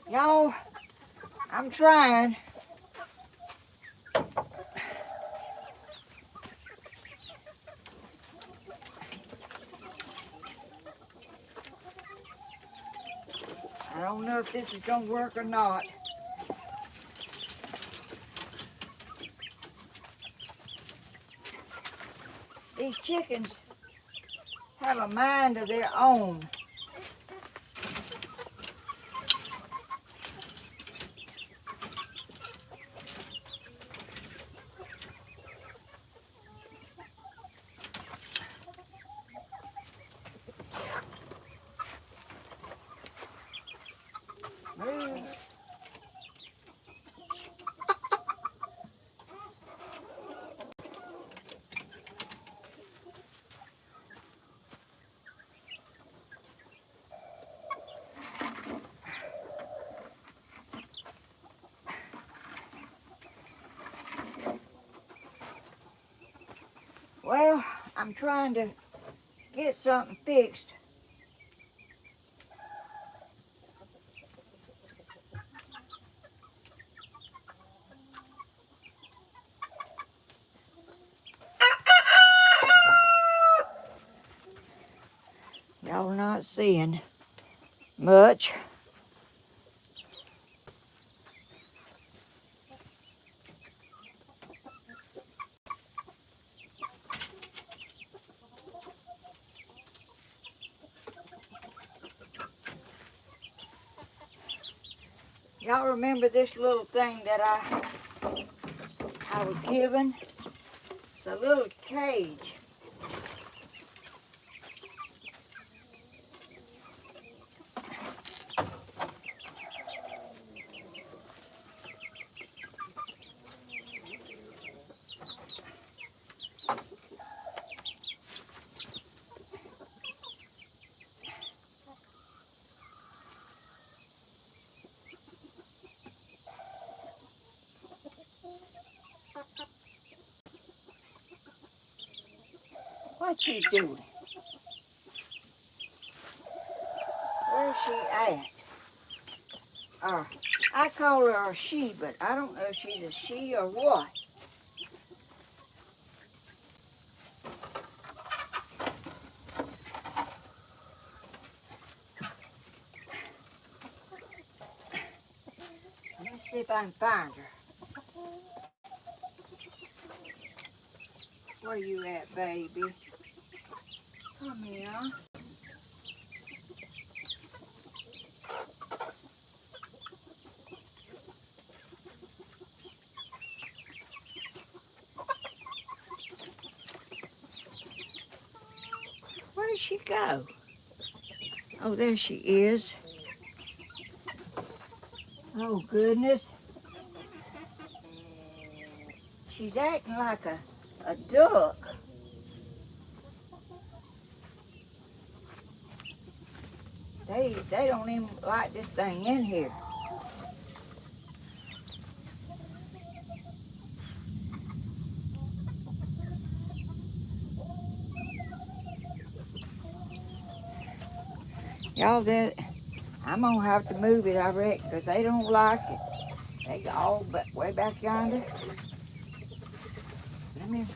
Y'all, I'm trying. I don't know if this is gonna work or not. These chickens have a mind of their own. Well, I'm trying to get something fixed. Y'all not seeing much. Y'all remember this little thing that I was given? It's a little cage. What you doing? Where's she at? I call her a she, but I don't know if she's a she or what. Let me see if I can find her. Where you at, baby? Come here. Where did she go? Oh, there she is. Oh, goodness. She's acting like a duck. They don't even like this thing in here. Y'all, I'm going to have to move it, I reckon, because they don't like it. They go all way back yonder. Let me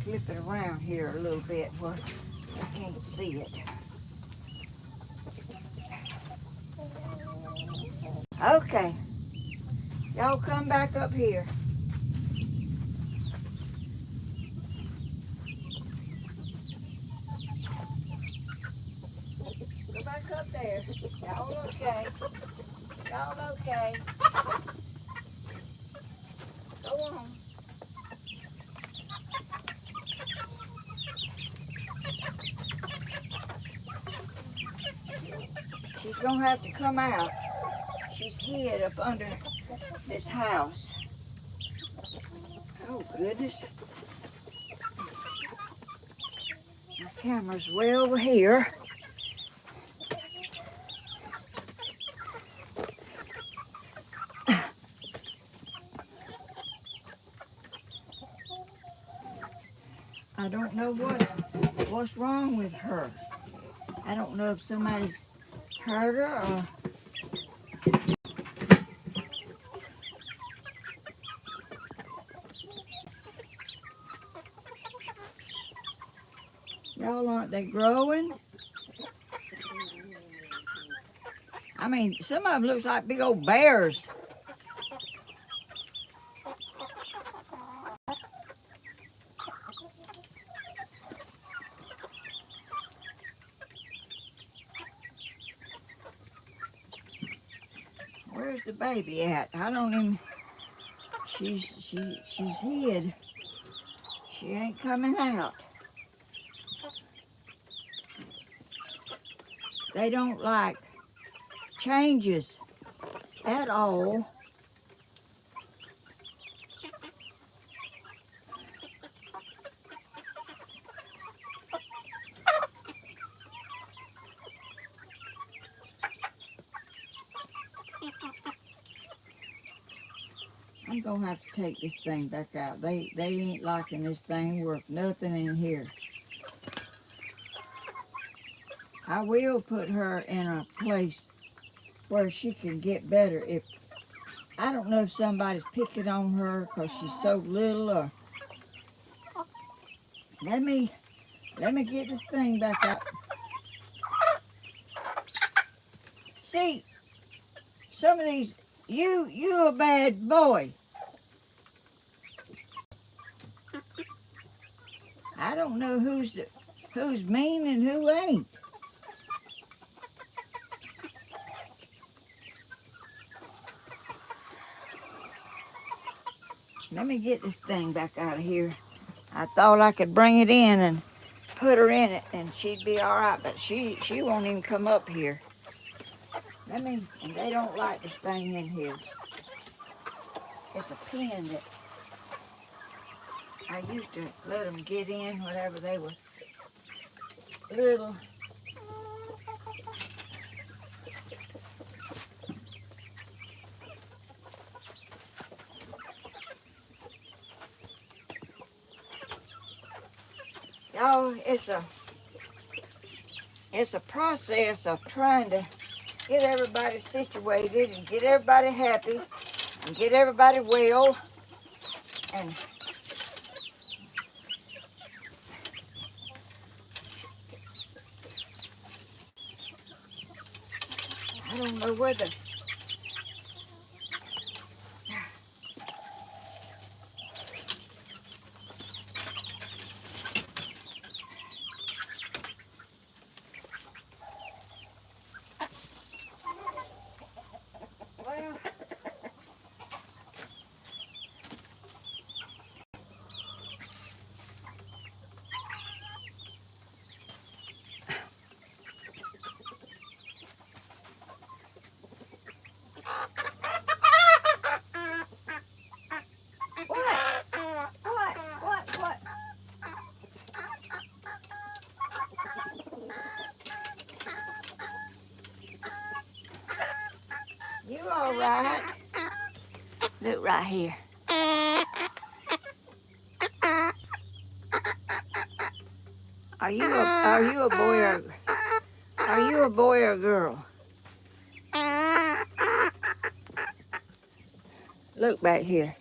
flip it around here a little bit where I can't see it. Okay. Y'all come back up here. Go back up there. Y'all okay? Y'all okay? Go on. She's going to have to come out. She's hid up under this house. Oh, goodness. My camera's way over here. I don't know what's wrong with her. I don't know if somebody's hurt her or... Y'all, aren't they growing? I mean, some of them looks like big old bears. Where's the baby at? I don't even... She's hid. She ain't coming out. They don't like changes at all. I'm gonna have to take this thing back out. They ain't liking this thing worth nothing in here. I will put her in a place where she can get better. If I don't know if somebody's picking on her because she's so little or... Let me get this thing back out. See, some of these, you a bad boy. I don't know who's mean and who ain't. Let me get this thing back out of here. I thought I could bring it in and put her in it and she'd be all right, but she won't even come up here. And they don't like this thing in here. It's a pen that I used to let them get in whenever they were little. Y'all, it's a process of trying to get everybody situated and get everybody happy and get everybody well. And I don't know whether... Well, Look right here. Are you a boy or a girl? Look back here.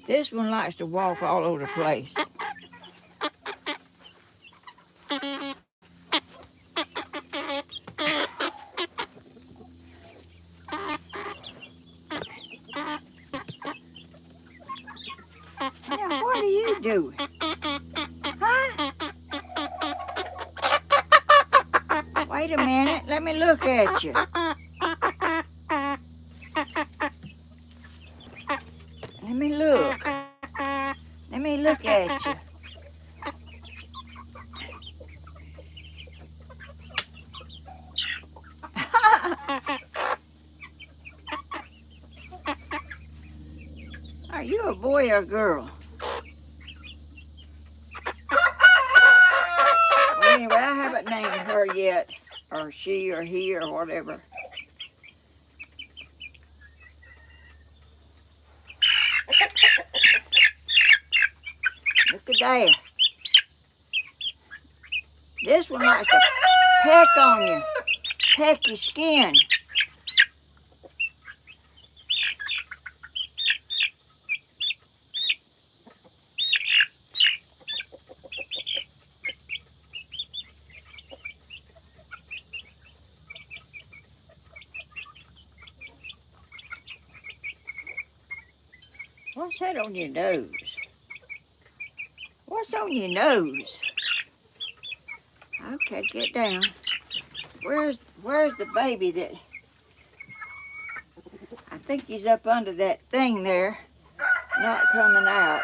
This one likes to walk all over the place. Now, what are you doing? Huh? Wait a minute. Let me look at you. Let me look. Let me look at you. Are you a boy or a girl? Well, anyway, I haven't named her yet, or she or he or whatever. Look at there. This one likes to peck on you, peck your skin. What's that on your nose? What's on your nose? Okay, get down. Where's the baby that... I think he's up under that thing there, not coming out.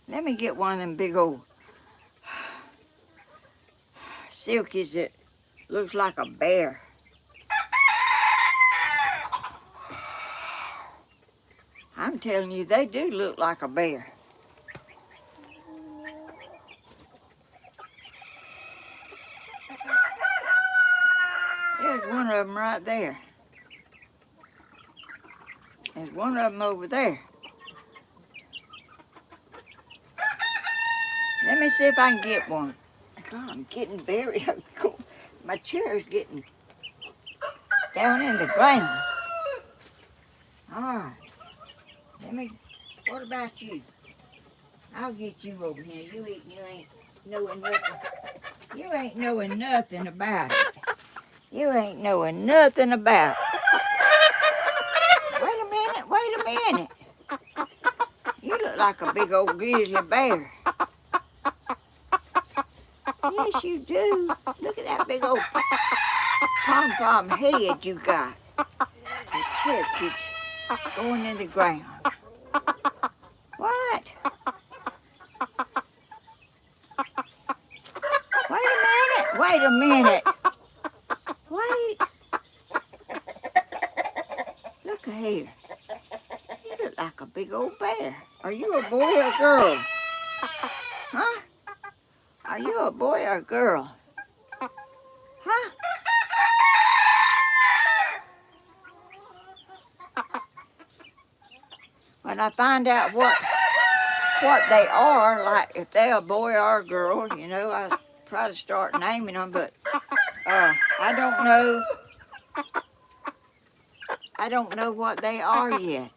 Let me get one of them big old silkies that looks like a bear. I'm telling you, they do look like a bear. There's one of them right there. There's one of them over there. Let me see if I can get one. God, I'm getting buried. My chair's getting down in the ground. All right. What about you? I'll get you over here. You ain't knowing nothing. You ain't knowing nothing about it. You ain't knowing nothing about it. Wait a minute. You look like a big old grizzly bear. Yes, you do. Look at that big old pom-pom head you got. Your chair keeps going in the ground. What? Wait a minute. Wait. Look here. You look like a big old bear. Are you a boy or a girl? Huh? Are you a boy or a girl? Huh? When I find out what they are, like if they're a boy or a girl, you know, I'll try to start naming them, but I don't know. I don't know what they are yet.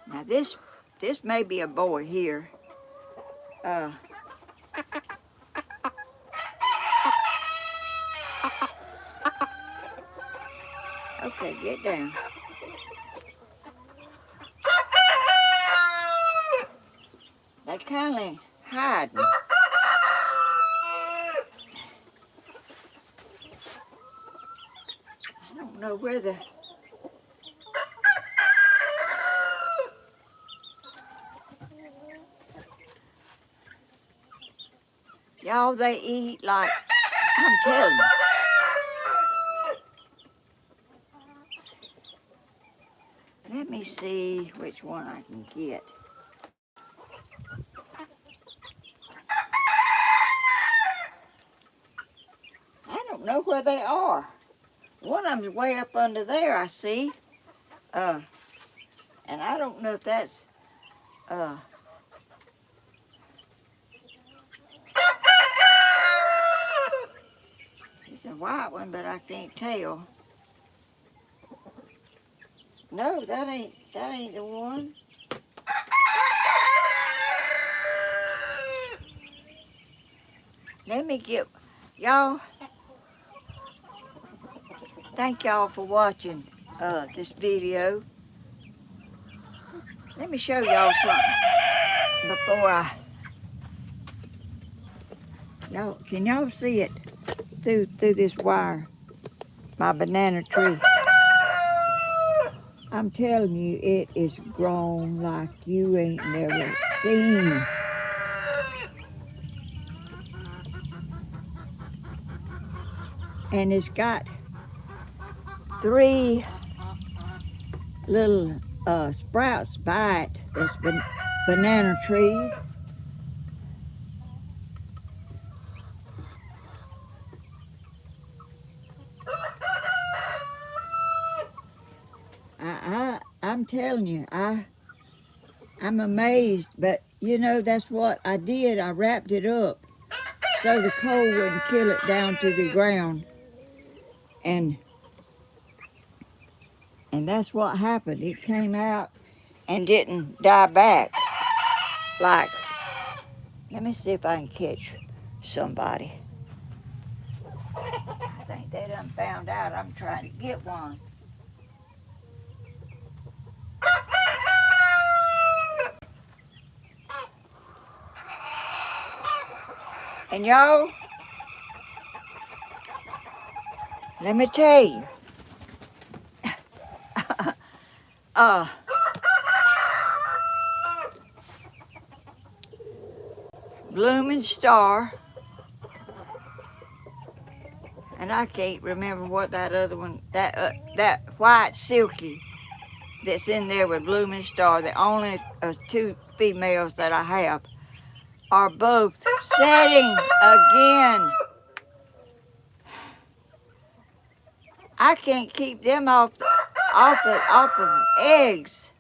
Now this may be a boy here. Okay, get down. They're kind of hiding. I don't know where the... Y'all, they eat like I'm telling you. Let me see which one I can get. I don't know where they are. One of them's way up under there, I see. And I don't know if that's, it's a white one, but I can't tell. No, that ain't the one. Let me get, y'all, thank y'all for watching this video. Let me show y'all something before y'all, can y'all see it through this wire? My banana tree. I'm telling you, it is grown like you ain't never seen. And it's got 3 little sprouts by it. That's banana trees. I'm telling you, I'm amazed, but you know, that's what I did. I wrapped it up so the cold wouldn't kill it down to the ground. And that's what happened. It came out and didn't die back. Like, let me see if I can catch somebody. I think they done found out I'm trying to get one. And y'all, let me tell you, blooming star, and I can't remember what that other one, that white silky that's in there with blooming star, the only 2 females that I have, are both setting again. I can't keep them off of eggs.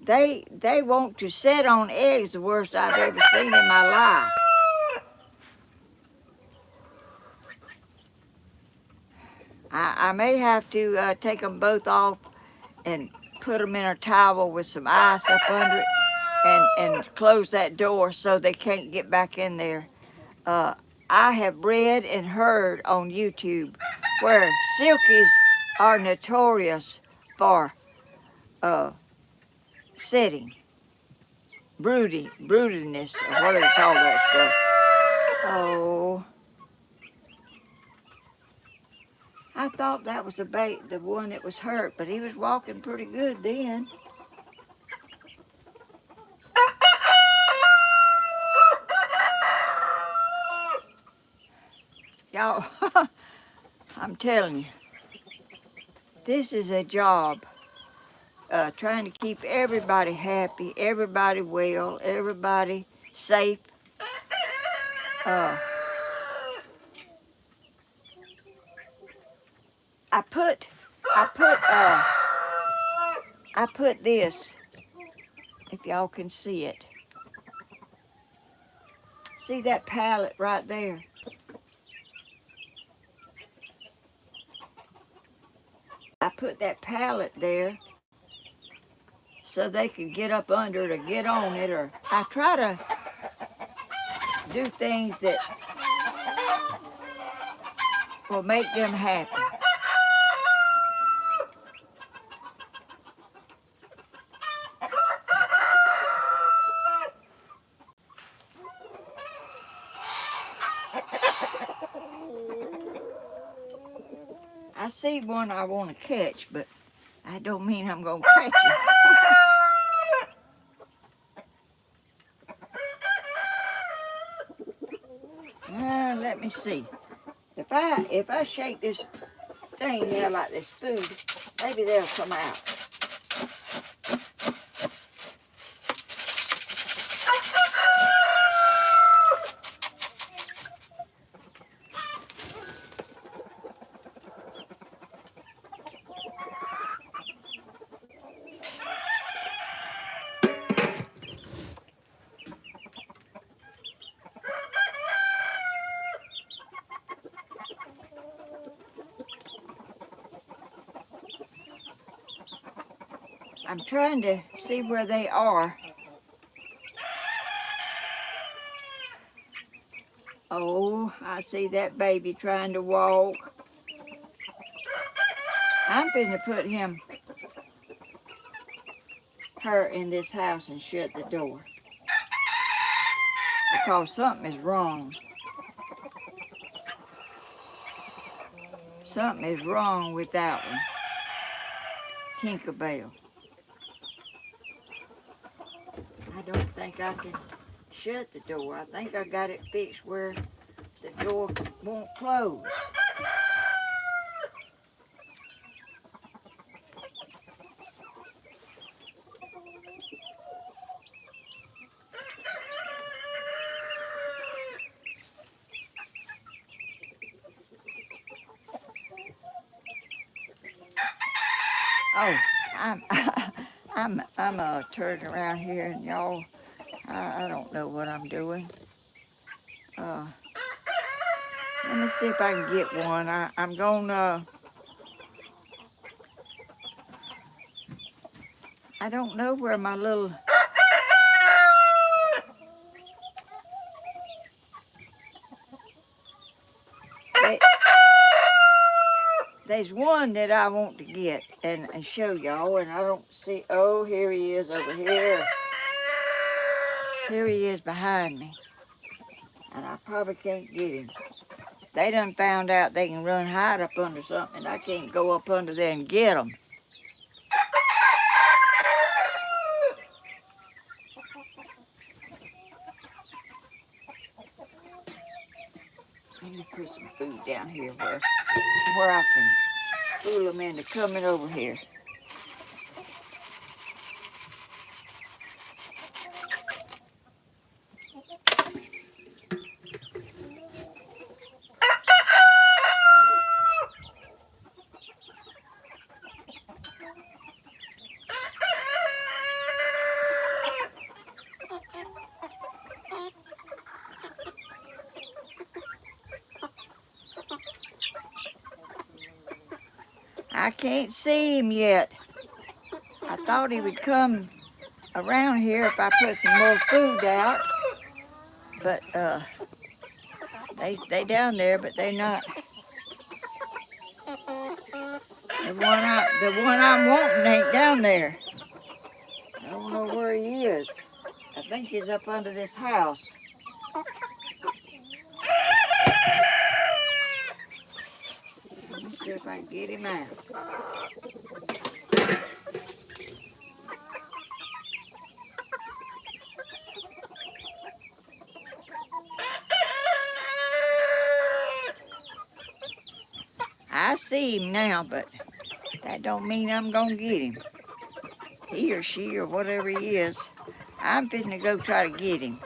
They want to set on eggs, the worst I've ever seen in my life. I may have to take them both off and put them in a towel with some ice up under it and close that door so they can't get back in there. I have read and heard on YouTube where silkies are notorious for setting, broodiness, or what do they call that stuff? Oh, I thought that was the one that was hurt, but he was walking pretty good then. Y'all, I'm telling you, this is a job. Trying to keep everybody happy, everybody well, everybody safe. I put this, if y'all can see it. See that pallet right there? I put that pallet there so they could get up under it or get on it, or I try to do things that will make them happy. I see one I want to catch, but I don't mean I'm going to catch it. Let me see. If I shake this thing now like this food, maybe they'll come out. I'm trying to see where they are. Oh, I see that baby trying to walk. I'm finna put her in this house and shut the door. Because something is wrong. Something is wrong with that one. Tinkerbell. I don't think I can shut the door. I think I got it fixed where the door won't close. Oh, I'm turning around here, and y'all, I don't know what I'm doing. Let me see if I can get one. I'm gonna. I don't know where my little. There's one that I want to get and show y'all, and I don't see. Oh, here he is over here. Here he is behind me, and I probably can't get him. They done found out they can run hide up under something, and I can't go up under there and get them. Let me put some food down here where I can fool them into coming over here. I can't see him yet. I thought he would come around here if I put some more food out. But they down there, but they're not. The one I'm wanting ain't down there. I don't know where he is. I think he's up under this house. Let me see if I can get him out. I see him now, but that don't mean I'm gonna get him. He or she or whatever he is, I'm fixing to go try to get him.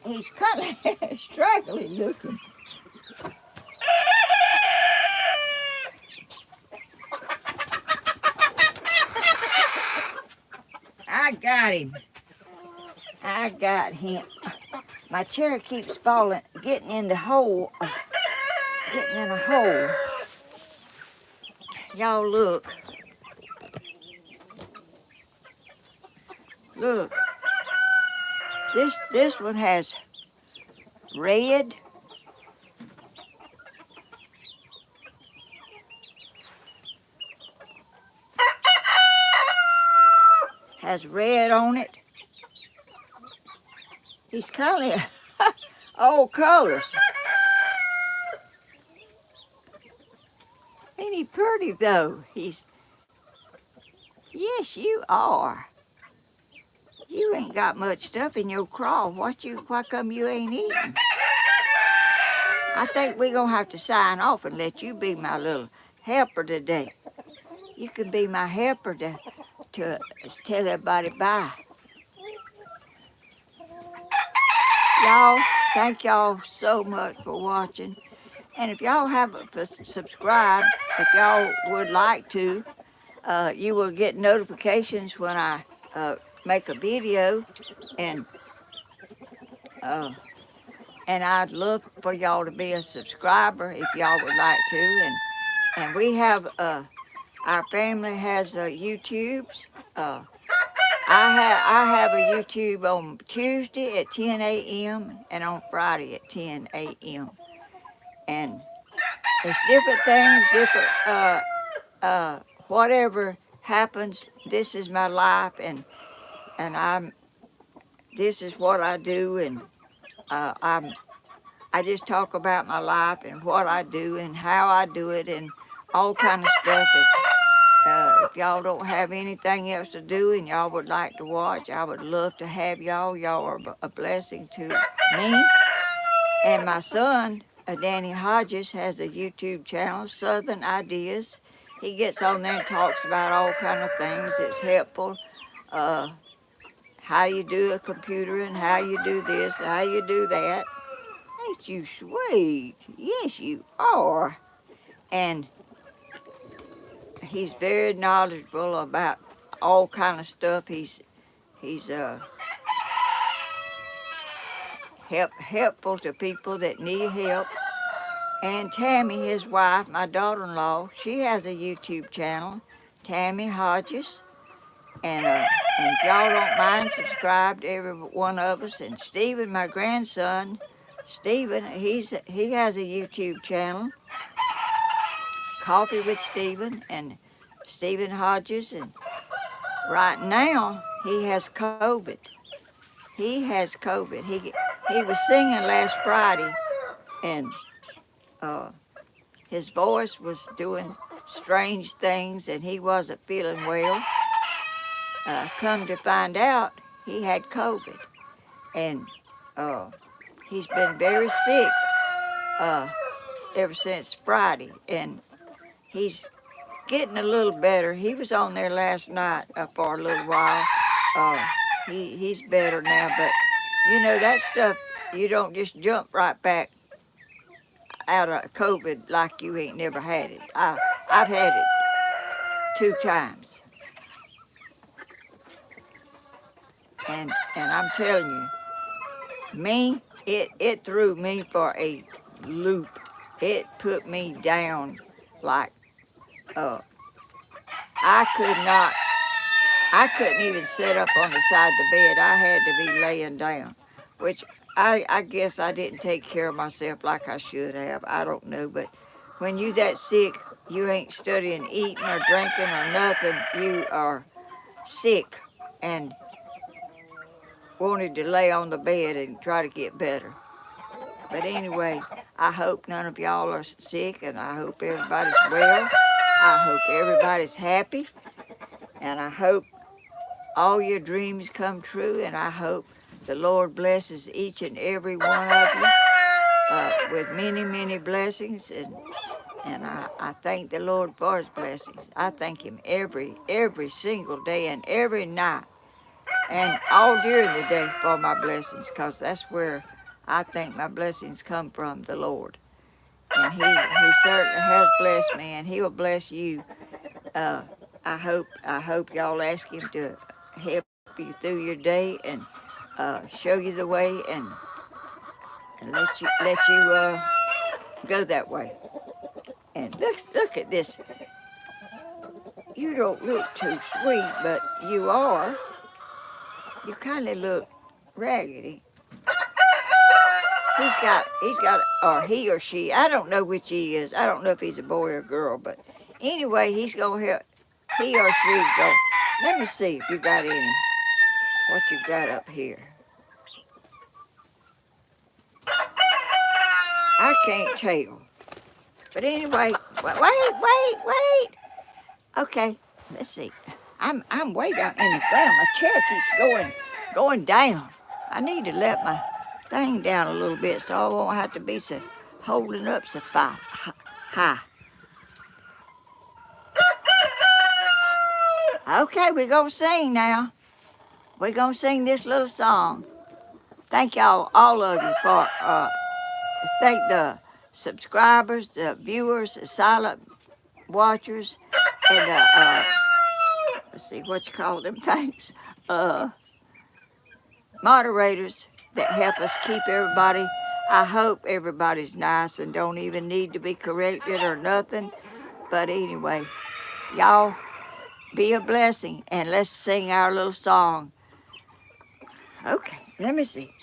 He's kind of straggly looking. I got him. I got him. My chair keeps falling, getting in the hole, getting in a hole. Y'all look. Look. This one has red. Has red on it. He's kind of all colors. Ain't he pretty though? Yes, you are. You ain't got much stuff in your craw. Why come you ain't eating? I think we're going to have to sign off and let you be my little helper today. You can be my helper to tell everybody bye. Y'all, thank y'all so much for watching. And if y'all haven't subscribed, if y'all would like to, you will get notifications when I make a video, and uh, and I'd love for y'all to be a subscriber if y'all would like to. And we have our family has YouTubes. Uh, I have a YouTube on Tuesday at 10 a.m. and on Friday at 10 a.m. And it's different things, different whatever happens. This is my life, and this is what I do, and I just talk about my life and what I do and how I do it and all kind of stuff. If y'all don't have anything else to do and y'all would like to watch, I would love to have y'all. Y'all are a blessing to me. And my son, Danny Hodges, has a YouTube channel, Southern Ideas. He gets on there and talks about all kind of things. It's helpful. Uh, how you do a computer and how you do this, how you do that. Ain't you sweet? Yes, you are. And he's very knowledgeable about all kind of stuff. He's helpful to people that need help. And Tammy, his wife, my daughter-in-law, she has a YouTube channel, Tammy Hodges. And if y'all don't mind, subscribe to every one of us. And Stephen, my grandson, Stephen, he has a YouTube channel, Coffee with Stephen, and Stephen Hodges. And right now, he has COVID. He has COVID. He was singing last Friday, and uh, his voice was doing strange things, and he wasn't feeling well. Come to find out, he had COVID, and he's been very sick uh, ever since Friday, and he's getting a little better. He was on there last night for a little while. He's better now, but you know that stuff, you don't just jump right back out of COVID like you ain't never had it. I've had it 2 times, and I'm telling you, it threw me for a loop. It put me down like uh, I could not. I couldn't even sit up on the side of the bed. I had to be laying down, which I guess I didn't take care of myself like I should have. I don't know, but when you that sick, you ain't studying, eating or drinking or nothing. You are sick and wanted to lay on the bed and try to get better. But anyway, I hope none of y'all are sick, and I hope everybody's well. I hope everybody's happy, and I hope all your dreams come true, and I hope the Lord blesses each and every one of you with many, many blessings, and I thank the Lord for his blessings. I thank him every single day and every night and all during the day for my blessings, because that's where I think my blessings come from, the Lord. And he certainly has blessed me, and he'll bless you. Uh, I hope y'all ask him to help you through your day and show you the way, and let you go that way. And look at this. You don't look too sweet, but you are. You kind of look raggedy. He's got, or he or she, I don't know which he is. I don't know if he's a boy or a girl, but anyway, he's going to help, he or she go. Let me see if you got any, what you got up here. I can't tell. But anyway, wait. Okay, let's see. I'm way down in the ground. My chair keeps going down. I need to let my thing down a little bit so I won't have to be so holding up so high. Okay, we're going to sing now. We're going to sing this little song. Thank y'all, all of you, for thank the subscribers, the viewers, the silent watchers, and the, let's see, what you call them, thanks, moderators that help us keep everybody. I hope everybody's nice and don't even need to be corrected or nothing. But anyway, y'all be a blessing, and let's sing our little song. Okay, let me see.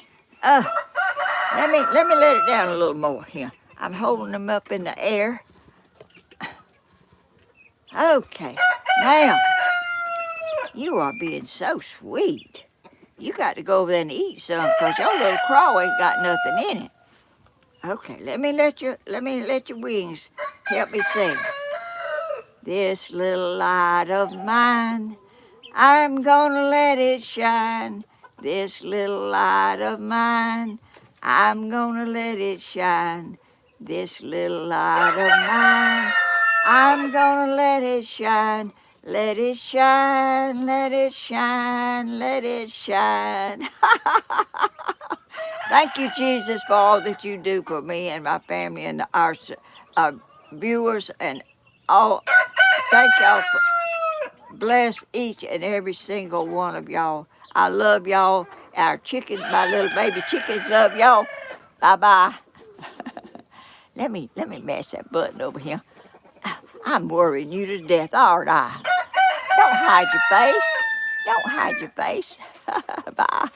Let me let it down a little more here. I'm holding them up in the air. Okay, now you are being so sweet. You got to go over there and eat some, cause your little craw ain't got nothing in it. Okay, let me let your wings help me sing. This little light of mine, I'm gonna let it shine. This little light of mine, I'm gonna let it shine. This little light of mine, I'm gonna let it shine. Let it shine, let it shine, let it shine. Thank you, Jesus, for all that you do for me and my family and our viewers and all. Thank y'all for bless each and every single one of y'all. I love y'all. Our chickens, my little baby chickens, love y'all. Bye bye. let me mash that button over here. I'm worrying you to death, aren't I? Don't hide your face. Don't hide your face. Bye.